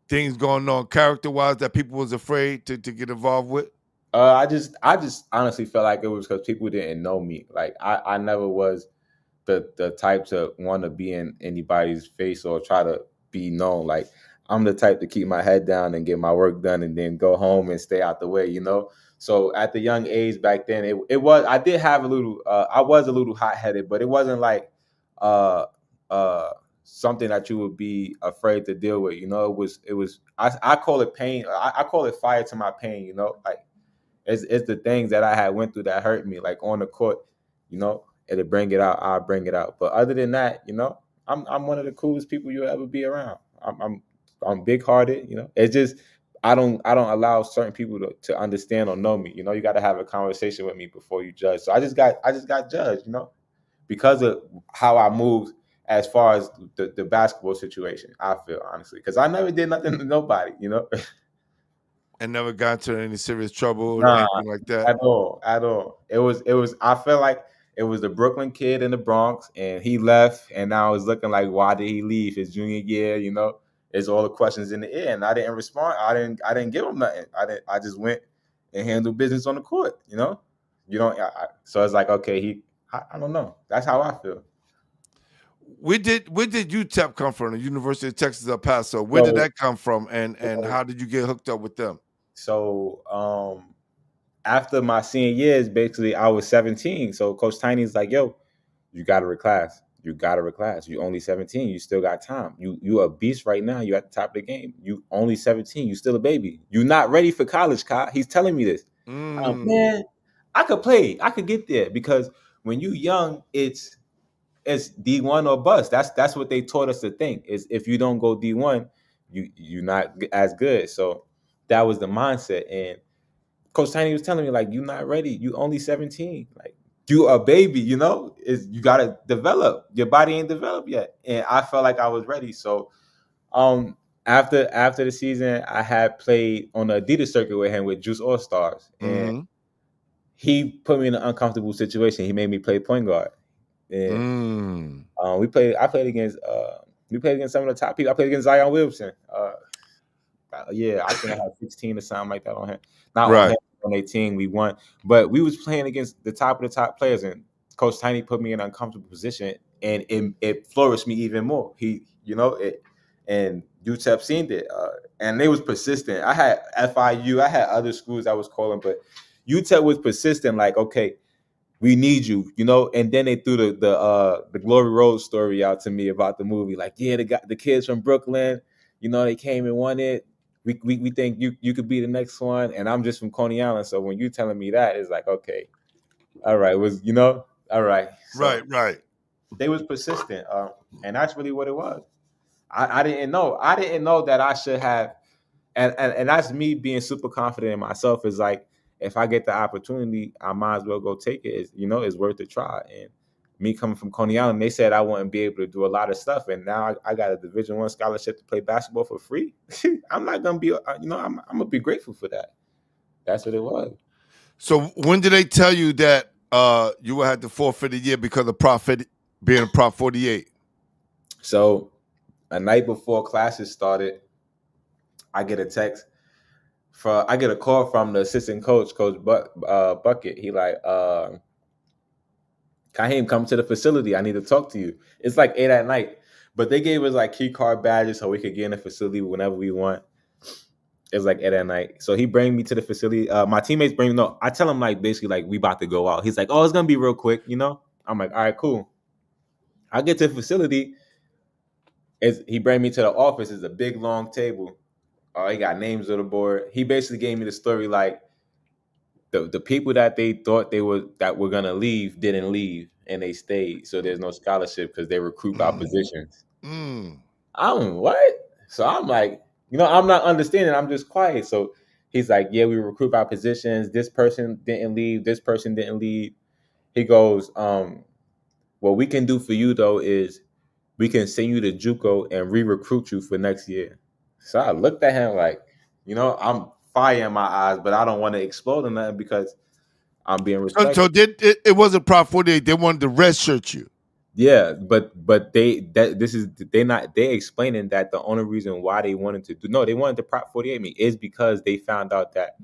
S1: things going on character wise that people was afraid to get involved with?
S3: I just honestly felt like it was because people didn't know me. Like I never was the type to want to be in anybody's face or try to be known. Like I'm the type to keep my head down and get my work done and then go home and stay out the way, So at the young age back then, it was I did have a little I was a little hot headed, but it wasn't like uh uh something that you would be afraid to deal with. It was I call it pain. I call it fire to my pain. Like it's the things that I had went through that hurt me. Like on the court, it'll bring it out. I'll bring it out. But other than that, I'm one of the coolest people you'll ever be around. I'm big hearted. It's just I don't allow certain people to understand or know me. You got to have a conversation with me before you judge. So I just got judged. Because of how I moved as far as the basketball situation. I feel honestly because I never did nothing to nobody.
S1: And never got into any serious trouble or
S3: Nah,
S1: anything like that.
S3: at all, at all. It was. I feel like it was the Brooklyn kid in the Bronx, and he left, and now it's looking like why did he leave his junior year? It's all the questions in the air, and I didn't respond. I didn't give him nothing. I just went and handled business on the court. So it's like okay, I don't know. That's how I feel.
S1: Where did UTEP come from? The University of Texas El Paso. Where did that come from, and how did you get hooked up with them?
S3: So after my senior years, basically I was 17. So Coach Tiny's like, yo, you gotta reclass. You gotta reclass. You only 17. You still got time. You a beast right now. You at the top of the game. You only 17. You still a baby. You not ready for college, Kyle. He's telling me this. Man, I could play. I could get there because when you young, it's D1 or bust. That's what they taught us to think. Is if you don't go D1, you're not as good. So that was the mindset. And Coach Tiny was telling me, like, you're not ready. You only 17. Like, you a baby, is you gotta develop. Your body ain't developed yet. And I felt like I was ready. So after the season, I had played on the Adidas circuit with him with Juice All Stars. And he put me in an uncomfortable situation. He made me play point guard. And we played against some of the top people. I played against Zion Williamson. I think I had 16 or something like that on him. Not on him, on 18, we won. But we was playing against the top of the top players, and Coach Tiny put me in an uncomfortable position, and it flourished me even more. And UTEP seen it, and they was persistent. I had FIU, I had other schools I was calling, but UTEP was persistent. Like, okay, we need you, and then they threw the Glory Road story out to me about the movie. Like, yeah, the kids from Brooklyn, they came and won it. We think you could be the next one, and I'm just from Coney Island. So when you telling me that, it's like, okay, all right, all right. So
S1: Right.
S3: They was persistent, and that's really what it was. I didn't know that I should have, and that's me being super confident in myself. Is like, if I get the opportunity, I might as well go take it. It's worth a try. And me coming from Coney Island, they said I wouldn't be able to do a lot of stuff, and now I got a Division I scholarship to play basketball for free. I'm not gonna be, I'm gonna be grateful for that. That's what it was.
S1: So when did they tell you that you will have to forfeit a year because of being Prop 48?
S3: So a night before classes started, I get a call from the assistant coach, Coach Bucket. He like, Cahiem, come to the facility. I need to talk to you. It's like 8 at night, but they gave us like key card badges so we could get in the facility whenever we want. It's like 8 at night. So he bring me to the facility. My teammates bring me. No, I tell him like basically like we about to go out. He's like, oh, it's gonna be real quick. I'm like, all right, cool. I get to the facility. He bring me to the office. It's a big long table. He got names on the board. He basically gave me the story like the people that they thought that were gonna leave didn't leave and they stayed. So there's no scholarship because they recruit by positions. I'm what? So I'm like, I'm not understanding. I'm just quiet. So he's like, yeah, we recruit by positions. This person didn't leave. This person didn't leave. He goes, what we can do for you though is we can send you to JUCO and re-recruit you for next year. So I looked at him like, I'm fire in my eyes, but I don't want to explode or nothing because I'm being respectful.
S1: So it wasn't Prop 48. They wanted to redshirt you.
S3: Yeah, but they explaining that the only reason why they wanted to Prop 48 me is because they found out that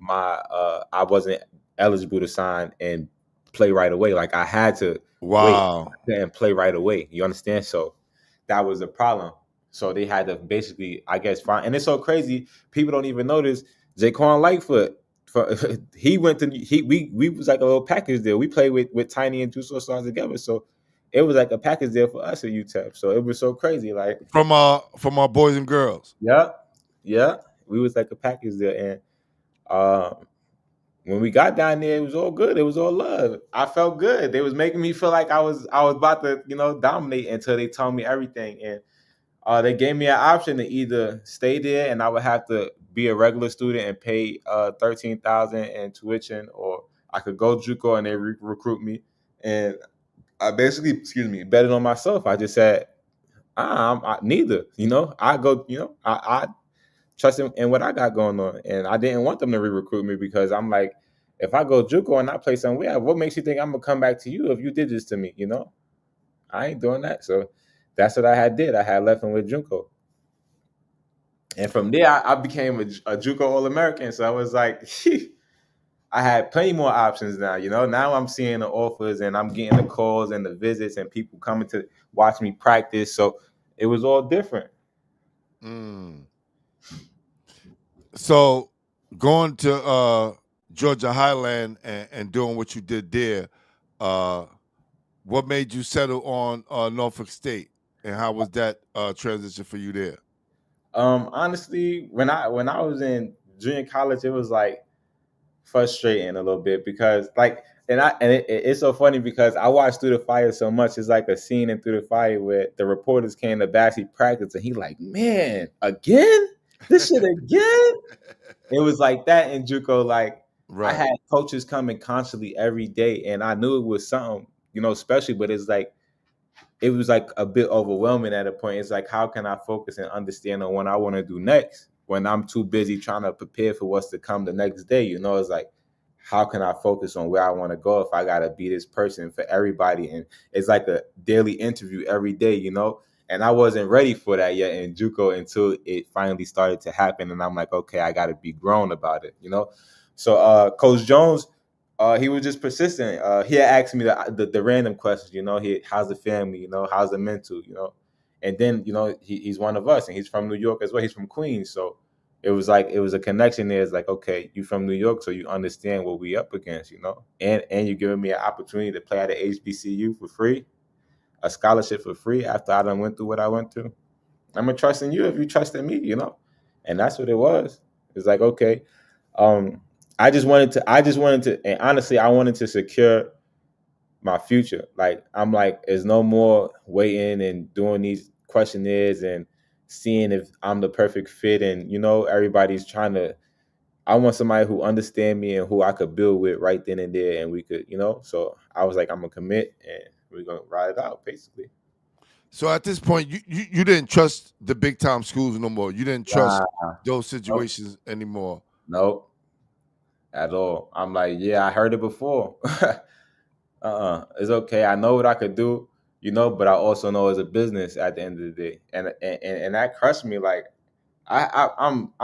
S3: I wasn't eligible to sign and play right away. Like I had to wait and play right away. You understand? So that was the problem. So they had to basically, I guess, find. And it's so crazy. People don't even notice. Jaquan Lightfoot, he went to we was like a little package deal. We played with Tiny and Juice Stars together. So it was like a package deal for us at UTEP. So it was so crazy. Like
S1: from our boys and girls.
S3: yeah, we was like a package deal. And when we got down there, it was all good. It was all love. I felt good. They was making me feel like I was about to, dominate until they told me everything. And they gave me an option to either stay there and I would have to be a regular student and pay $13,000 in tuition, or I could go JUCO and they recruit me. And I basically, betted on myself. I just said, neither. I go. I trust in what I got going on, and I didn't want them to re-recruit me because I'm like, if I go JUCO and I play somewhere, what makes you think I'm gonna come back to you if you did this to me? I ain't doing that. So that's what I did. I had left him with JUCO. And from there, I became a JUCO All-American. So I was like, I had plenty more options now. Now I'm seeing the offers and I'm getting the calls and the visits and people coming to watch me practice. So it was all different.
S1: So going to Georgia Highland and doing what you did there, what made you settle on Norfolk State, and how was that transition for you there?
S3: Honestly, when I was in junior college, it was like frustrating a little bit because it's so funny because I watched Through the Fire so much. It's like a scene in Through the Fire where the reporters came to backseat practice and he like, man, again? This shit again? It was like that in JUCO. Like I had coaches coming constantly every day, and I knew it was something, special. But it was like a bit overwhelming at a point. It's like, how can I focus and understand on what I want to do next when I'm too busy trying to prepare for what's to come the next day? It's like, how can I focus on where I want to go if I got to be this person for everybody? And it's like a daily interview every day, And I wasn't ready for that yet in JUCO until it finally started to happen. And I'm like, okay, I got to be grown about it, So Coach Jones, he was just persistent. He had asked me the random questions, how's the family, how's the mental, and then he's one of us, and he's from New York as well. He's from Queens, so it was a connection there. It's like, okay, you from New York, so you understand what we up against, and you're giving me an opportunity to play at a HBCU for free, a scholarship for free after I done went through what I went through. I'm gonna trust in you if you trust in me, and that's what it was. It's like, okay. I just wanted to, and honestly, I wanted to secure my future. Like, I'm like, there's no more waiting and doing these questionnaires and seeing if I'm the perfect fit. And, everybody's trying to, I want somebody who understand me and who I could build with right then and there. And we could, so I was like, I'm going to commit and we're going to ride it out, basically.
S1: So at this point, you didn't trust the big time schools no more. You didn't trust those situations anymore.
S3: Nope. At all. I'm like, yeah, I heard it before. It's okay. I know what I could do, but I also know it's a business at the end of the day, and that crushed me. Like, I'm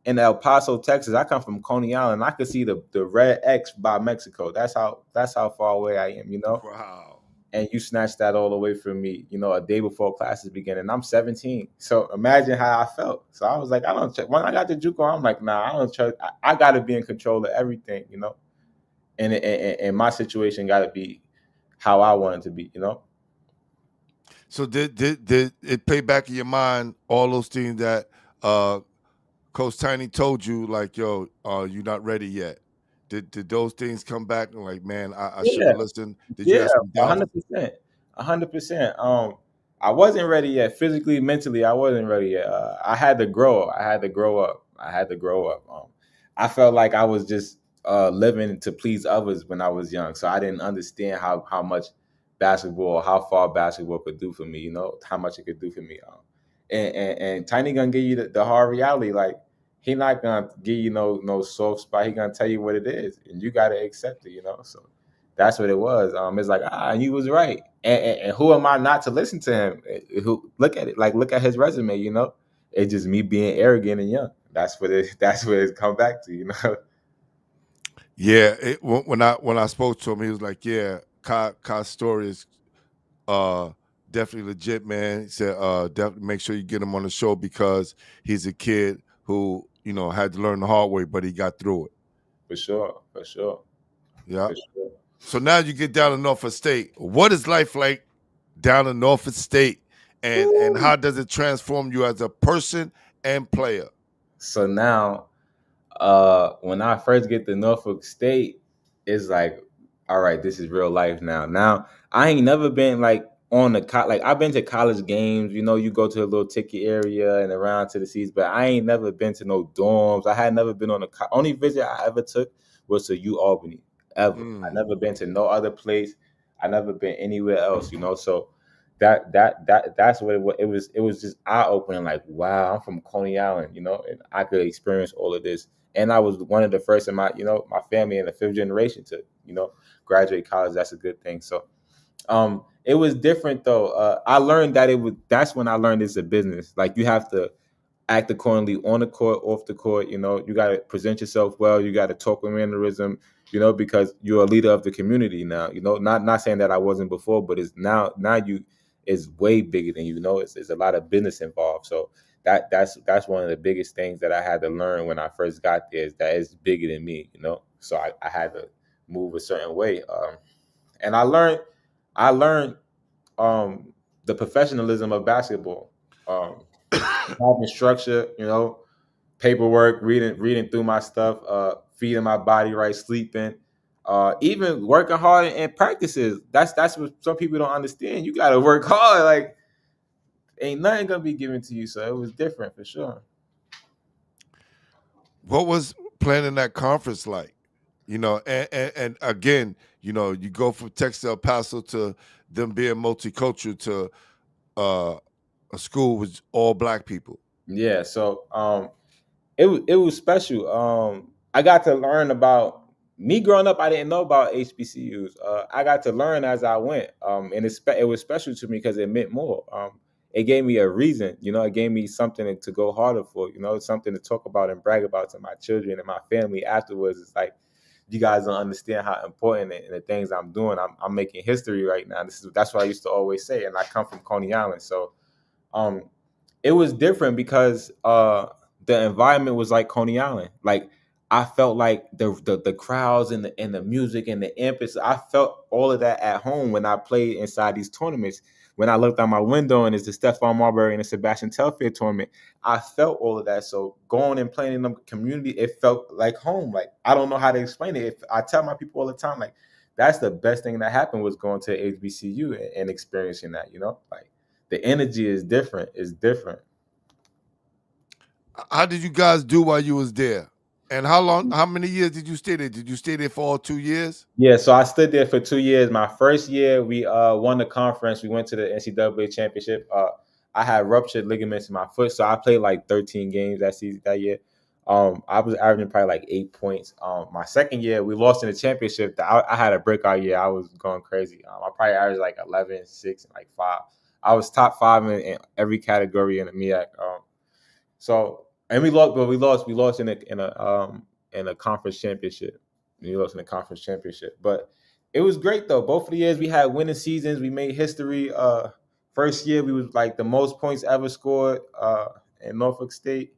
S3: in El Paso, Texas. I come from Coney Island. I could see the red X by Mexico. That's how far away I am.
S1: Wow.
S3: And you snatched that all away from me, a day before classes begin, and I'm 17. So imagine how I felt. So I was like, I don't. When I got to JUCO, I'm like, nah, I don't trust. I got to be in control of everything, and my situation got to be how I want it to be,
S1: So did it play back in your mind all those things that Coach Tiny told you, like, yo, you're not ready yet? Did those things come back and like, man, I should have listened? Did you have some doubt?
S3: 100%, 100%. I wasn't ready yet, physically, mentally. I wasn't ready yet. I had to grow. I had to grow up. I felt like I was just living to please others when I was young, so I didn't understand how much basketball, how far basketball could do for me. How much it could do for me. And Tiny gonna give you the hard reality, like. He not gonna give you no soft spot. He gonna tell you what it is, and you gotta accept it. So that's what it was. It's like, he was right, and who am I not to listen to him? Who look at it, like look at his resume. It's just me being arrogant and young. That's what it's come back to.
S1: Yeah, when I spoke to him, he was like, yeah, Kai's story is definitely legit, man. He said, definitely make sure you get him on the show because he's a kid who, had to learn the hard way, but he got through it.
S3: For sure, for sure,
S1: Yeah.
S3: for sure.
S1: So now you get down to Norfolk State. What is life like down in Norfolk State, and
S3: Woo.
S1: how does it transform you as a person and player?
S3: So now, when I first get to Norfolk State, it's like, all right, this is real life now. Now I ain't never been like on the like I've been to college games. You know, you go to a little ticket area and around to the seats, but I ain't never been to no dorms. I had never been on the only visit I ever took was to U Albany. Ever, I
S1: Mm.
S3: never been to no other place. I never been anywhere else. You know, so that's what it was. It was just eye opening. Like, wow, I'm from Coney Island, you know, and I could experience all of this. And I was one of the first in my, my family in the fifth generation to, graduate college. That's a good thing. So, it was different though. I learned that that's when I learned it's a business. Like you have to act accordingly on the court, off the court. You know, you got to present yourself well. You got to talk with mannerism. Because you're a leader of the community now. Not saying that I wasn't before, but it's now you is way bigger than you. It's a lot of business involved. So that's one of the biggest things that I had to learn when I first got there is that it's bigger than me. So I had to move a certain way. And I learned the professionalism of basketball. Having structure, paperwork, reading through my stuff, feeding my body right, sleeping, even working hard in practices. That's what some people don't understand. You gotta work hard. Like ain't nothing gonna be given to you. So it was different for sure.
S1: What was playing in that conference like? And again, you go from Texas El Paso to them being multicultural to a school with all black people.
S3: Yeah. So it was special. I got to learn about me growing up. I didn't know about HBCUs. I got to learn as I went, and it was special to me because it meant more. It gave me a reason, it gave me something to go harder for, something to talk about and brag about to my children and my family afterwards. It's like you guys don't understand how important and the things I'm doing. I'm making history right now. That's what I used to always say, and I come from Coney Island, so um, it was different because the environment was like Coney Island. Like I felt like the crowds and the music and the ambience. I felt all of that at home when I played inside these tournaments. When I looked out my window and it's the Stephon Marbury and the Sebastian Telfair tournament, I felt all of that. So going and playing in the community, it felt like home. Like I don't know how to explain it. If I tell my people all the time, like that's the best thing that happened was going to HBCU and experiencing that. Like the energy is different. It's different.
S1: How did you guys do while you was there? And how many years did you stay there? Did you stay there for all 2 years?
S3: Yeah, so I stood there for 2 years. My first year, we won the conference. We went to the NCAA championship. I had ruptured ligaments in my foot, so I played like 13 games that year. I was averaging probably like 8 points. My second year, we lost in the championship. I had a breakout year. I was going crazy. I probably averaged like 11, 6, and like 5. I was top 5 in every category in the MEAC. So and we lost, but we lost in a conference championship. We lost in the conference championship, but it was great though. Both of the years we had winning seasons. We made history. First year we was like the most points ever scored in Norfolk State.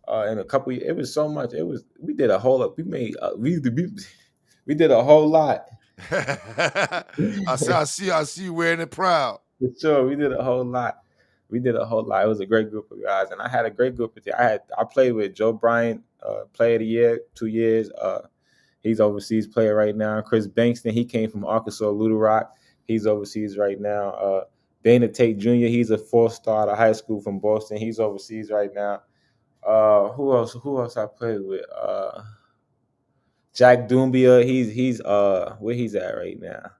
S3: In a couple years, it was so much. We did a whole lot. We made we did a whole lot.
S1: I see you wearing it proud.
S3: For sure, we did a whole lot. We did a whole lot. It was a great group of guys, and I had a great group of. I played with Joe Bryant, Player of the Year, 2 years. He's overseas player right now. Chris Bankston, he came from Arkansas, Little Rock. He's overseas right now. Dana Tate Jr., he's a 4-star out of high school from Boston. He's overseas right now. Who else? Who else I played with? Jack Doumbia. He's where he's at right now.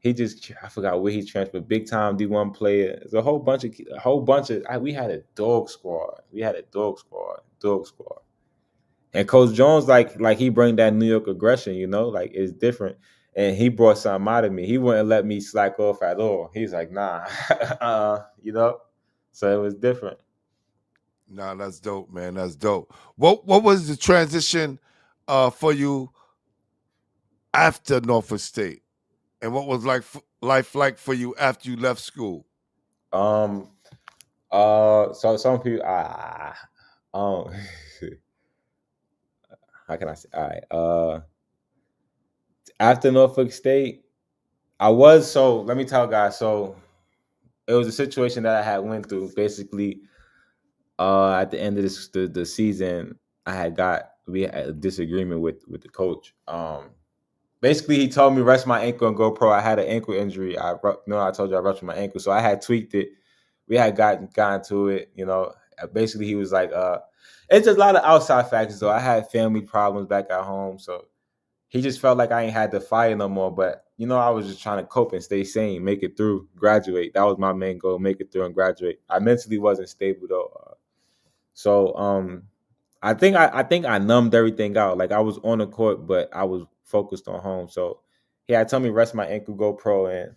S3: I forgot where he transferred. Big time D1 player. There's a whole bunch of. We had a dog squad. Dog squad. And Coach Jones, like he bring that New York aggression, like it's different. And he brought something out of me. He wouldn't let me slack off at all. He's like, nah, So it was different.
S1: Nah, that's dope, man. That's dope. What was the transition for you after Norfolk State, and what was life like for you after you left school?
S3: Um. So some people. Um. How can I say? All right. After Norfolk State, I was so. Let me tell guys. So it was a situation that I had went through. Basically, at the end of the season, we had a disagreement with the coach. Basically, he told me rest my ankle and go pro. I had an ankle injury. I told you I ruptured my ankle, so I had tweaked it. We had gotten to it. Basically, he was like, it's just a lot of outside factors. Though I had family problems back at home, so he just felt like I ain't had the fire no more. But I was just trying to cope and stay sane, make it through, graduate. That was my main goal: make it through and graduate. I mentally wasn't stable though, so I think I numbed everything out. Like I was on the court, but I was focused on home. So he had told me rest my ankle, go pro, and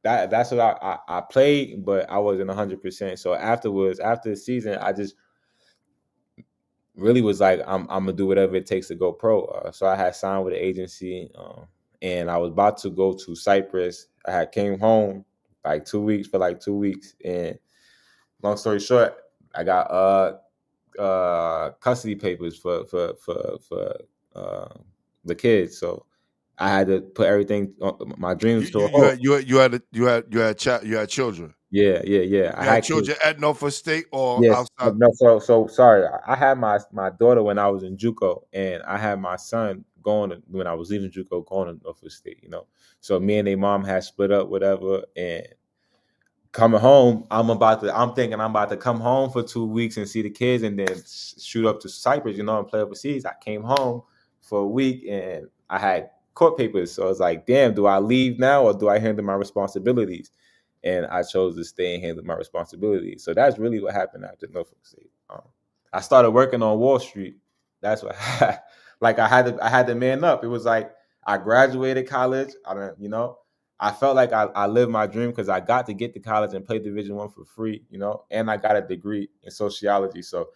S3: that's what I played, but I wasn't 100%. So afterwards, after the season, I just really was like, I'm gonna do whatever it takes to go pro. So I had signed with the agency, and I was about to go to Cyprus. I had came home like 2 weeks for like 2 weeks, and long story short, I got custody papers for the kids. So I had to put everything my
S1: You
S3: dreams to
S1: you
S3: a
S1: you
S3: halt.
S1: had you had you had you had children.
S3: Yeah. I
S1: You had
S3: had kids.
S1: children at Norfolk State or
S3: Yes.
S1: outside?
S3: No. So sorry. I had my daughter when I was in JUCO, and I had my son when I was leaving JUCO going to Norfolk State. So me and their mom had split up, whatever, and coming home, I'm thinking I'm about to come home for 2 weeks and see the kids and then shoot up to Cyprus, and play overseas. I came home for a week and I had court papers. So I was like, damn, do I leave now or do I handle my responsibilities? And I chose to stay and handle my responsibilities. So that's really what happened after Norfolk State. I started working on Wall Street. That's what like I had to man up. It was like I graduated college. I felt like I lived my dream because I got to get to college and play Division I for free, and I got a degree in sociology. So,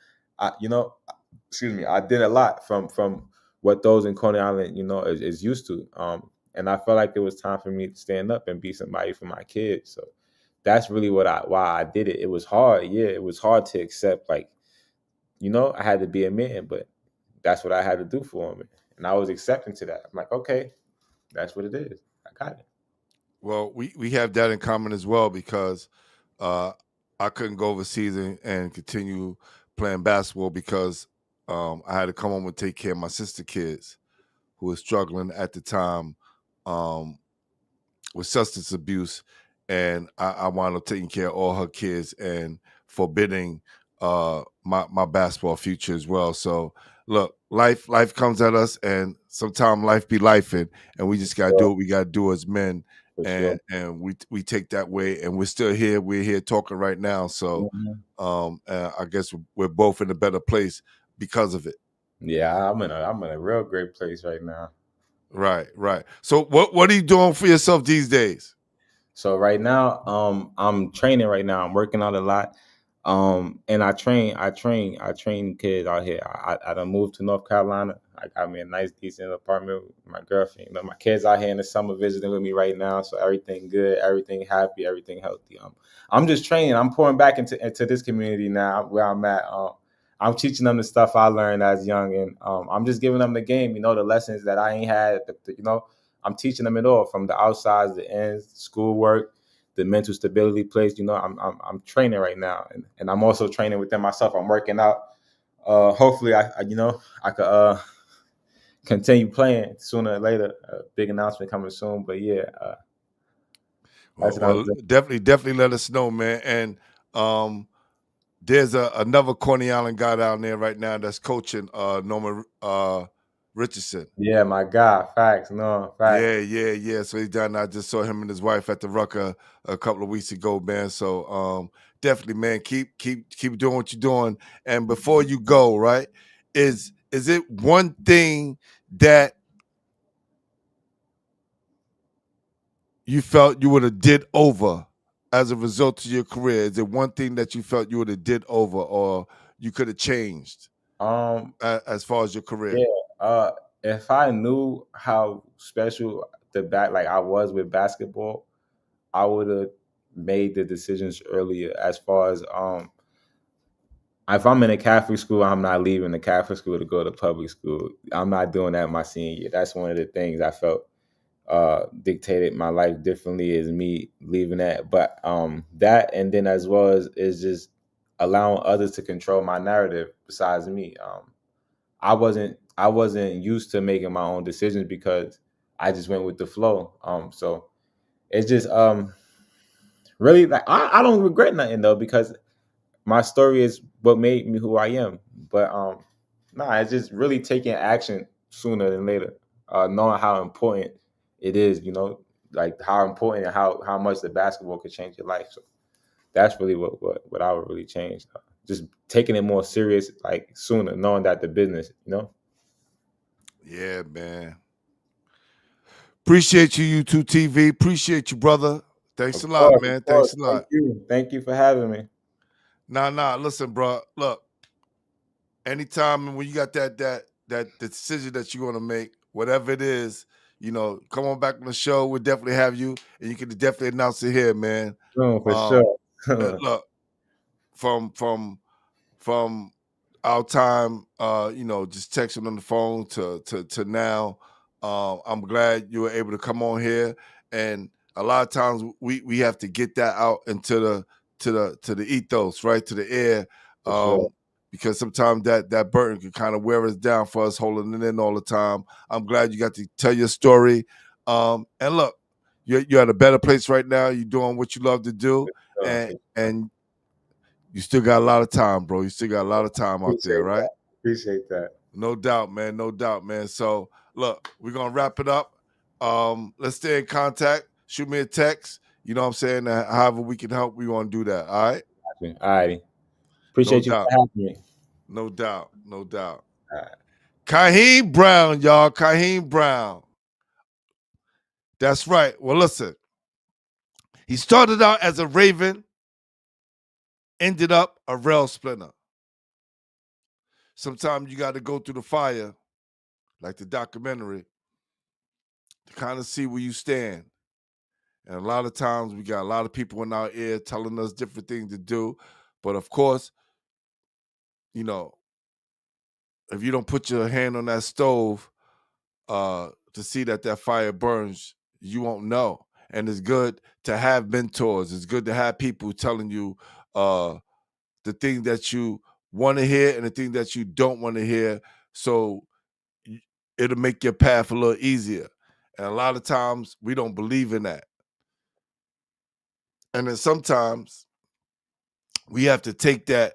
S3: excuse me, I did a lot from what those in Coney Island, is used to. And I felt like it was time for me to stand up and be somebody for my kids. So that's really why I did it. It was hard, yeah. It was hard to accept, like, I had to be a man, but that's what I had to do for him, and I was accepting to that. I'm like, okay, that's what it is. I got it.
S1: Well, we have that in common as well because uh, I couldn't go overseas and continue playing basketball because I had to come home and take care of my sister kids who were struggling at the time um, with substance abuse, and I wound up taking care of all her kids and forbidding my basketball future as well. So look, life comes at us, and sometimes life be lifing, and we just gotta do
S3: Sure,
S1: what we gotta do as men,
S3: for sure.
S1: and we take that way, and we're still here. We're here talking right now. So
S3: Mhm.
S1: I guess we're both in a better place because of it.
S3: Yeah, I'm in a real great place right now.
S1: Right, right. So what are you doing for yourself these days?
S3: So right now, I'm training right now. I'm working out a lot. And I train kids out here. I done moved to North Carolina. I got me a nice, decent apartment with my girlfriend. My kids out here in the summer visiting with me right now. So everything good, everything happy, everything healthy. I'm just training. I'm pouring back into this community now where I'm at. I'm teaching them the stuff I learned as young, and I'm just giving them the game. The lessons that I ain't had. I'm teaching them it all from the outsides, the ends, schoolwork, the mental stability place. I'm training right now, and I'm also training within myself. I'm working out. Hopefully, I could continue playing sooner or later. Big announcement coming soon, but yeah, that's
S1: Well,
S3: what I'm
S1: well,
S3: doing.
S1: definitely let us know, man. And there's another Coney Island guy down there right now that's coaching Norman Richardson.
S3: Yeah, my God, facts, no facts.
S1: Yeah. So he's down there. I just saw him and his wife at the Rucker a couple of weeks ago, man. So definitely, man, keep doing what you're doing. And before you go, right, is it one thing that you felt you would have did over as a result of your career? Is it one thing that you felt you would have did over or you could have changed
S3: Um,
S1: as far as your career?
S3: yeah. If I knew how special like I was with basketball, I would have made the decisions earlier. As far as if I'm in a Catholic school, I'm not leaving the Catholic school to go to public school. I'm not doing that my senior year. That's one of the things I felt dictated my life differently, is me leaving that. But that, and then as well as is just allowing others to control my narrative besides me. I wasn't used to making my own decisions because I just went with the flow. So it's just really, like, I don't regret nothing though, because my story is what made me who I am. But it's just really taking action sooner than later. Knowing how important it is, like how important and how much the basketball could change your life. So that's really what I would really change. Just taking it more serious, like sooner, knowing that the business.
S1: Yeah, man. Appreciate you, YouTube TV. Appreciate you, brother. Thanks a lot, man.
S3: Of course.
S1: Thanks a lot.
S3: Thank you for having me.
S1: Nah. Listen, bro. Look, anytime when you got that decision that you're gonna make, whatever it is, come on back on the show. We'll definitely have you, and you can definitely announce it here, man.
S3: For sure.
S1: Look, from our time, just texting on the phone to now. I'm glad you were able to come on here, and a lot of times we have to get that out into the ethos, right, to the air,
S3: Sure.
S1: because sometimes that burden can kind of wear us down for us holding it in all the time. I'm glad you got to tell your story, and look, you're at a better place right now. You're doing what you love to do, and you still got a lot of time, bro. You still got a lot of time out there, right?
S3: Appreciate that.
S1: No doubt, man. No doubt, man. So, look, we're going to wrap it up. Let's stay in contact. Shoot me a text. You know what I'm saying? However we can help, we want to do that. All right?
S3: All right. Appreciate you for having me.
S1: No doubt. No doubt.
S3: All right.
S1: Cahiem Brown, y'all. Cahiem Brown. That's right. Well, listen. He started out as a Raven, ended up a rail splinter. Sometimes you got to go through the fire, like the documentary, to kind of see where you stand. And a lot of times we got a lot of people in our ear telling us different things to do. But of course, if you don't put your hand on that stove to see that fire burns, you won't know. And it's good to have mentors. It's good to have people telling you the thing that you want to hear and the thing that you don't want to hear. So it'll make your path a little easier. And a lot of times we don't believe in that. And then sometimes we have to take that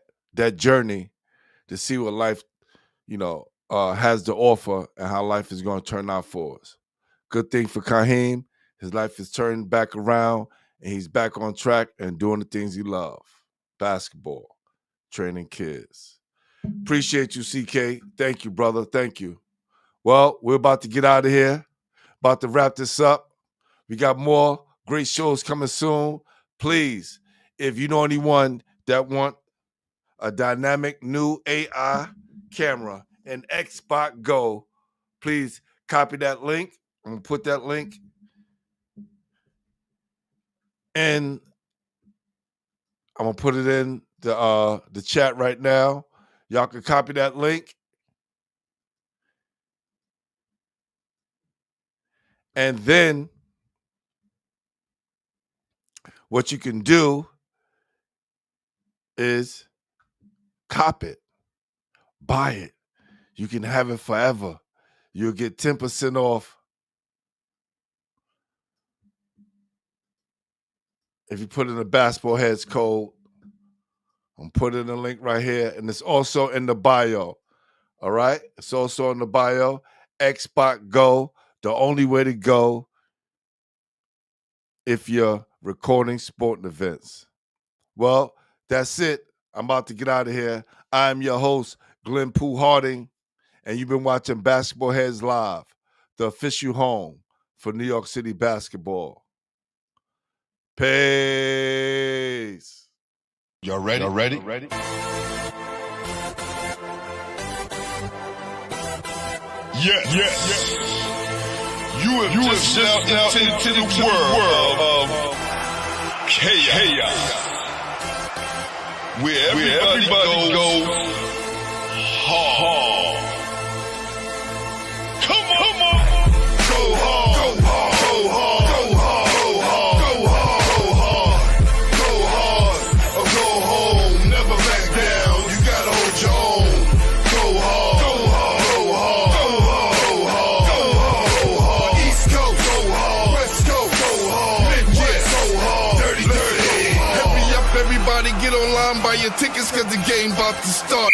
S1: journey to see what life, has to offer and how life is going to turn out for us. Good thing for Cahiem, his life is turned back around and he's back on track and doing the things he loves. Basketball, training kids. Appreciate you, CK. Thank you, brother. Thank you. Well, we're about to get out of here. About to wrap this up. We got more great shows coming soon. Please, if you know anyone that want a dynamic new AI camera and Xbox Go, please copy that link. I'm gonna put that link in. I'm gonna put it in the chat right now. Y'all can copy that link. And then what you can do is cop it, buy it. You can have it forever. You'll get 10% off if you put in the Basketball Heads code. I'm putting the link right here, and it's also in the bio. All right? It's also in the bio. Xbox Go, the only way to go if you're recording sporting events. Well, that's it. I'm about to get out of here. I'm your host, Glenn Pooh Harding, and you've been watching Basketball Heads Live, the official home for New York City basketball. Peace.
S2: Y'all ready? Yes. You have just stepped out into the world of Cahiem. Where everybody goes hard. Come on. Go hard. Go hard. Go hard. Go hard. Go hard. Go hard. Or go home. Never back down. You gotta hold your own. Go hard. Go hard. Go hard. Go hard. Go hard. East Coast. Go hard. West Coast. Go hard. Midwest. Go hard. Dirty. Hurry up, everybody, get online, buy your tickets, cause the game about to start.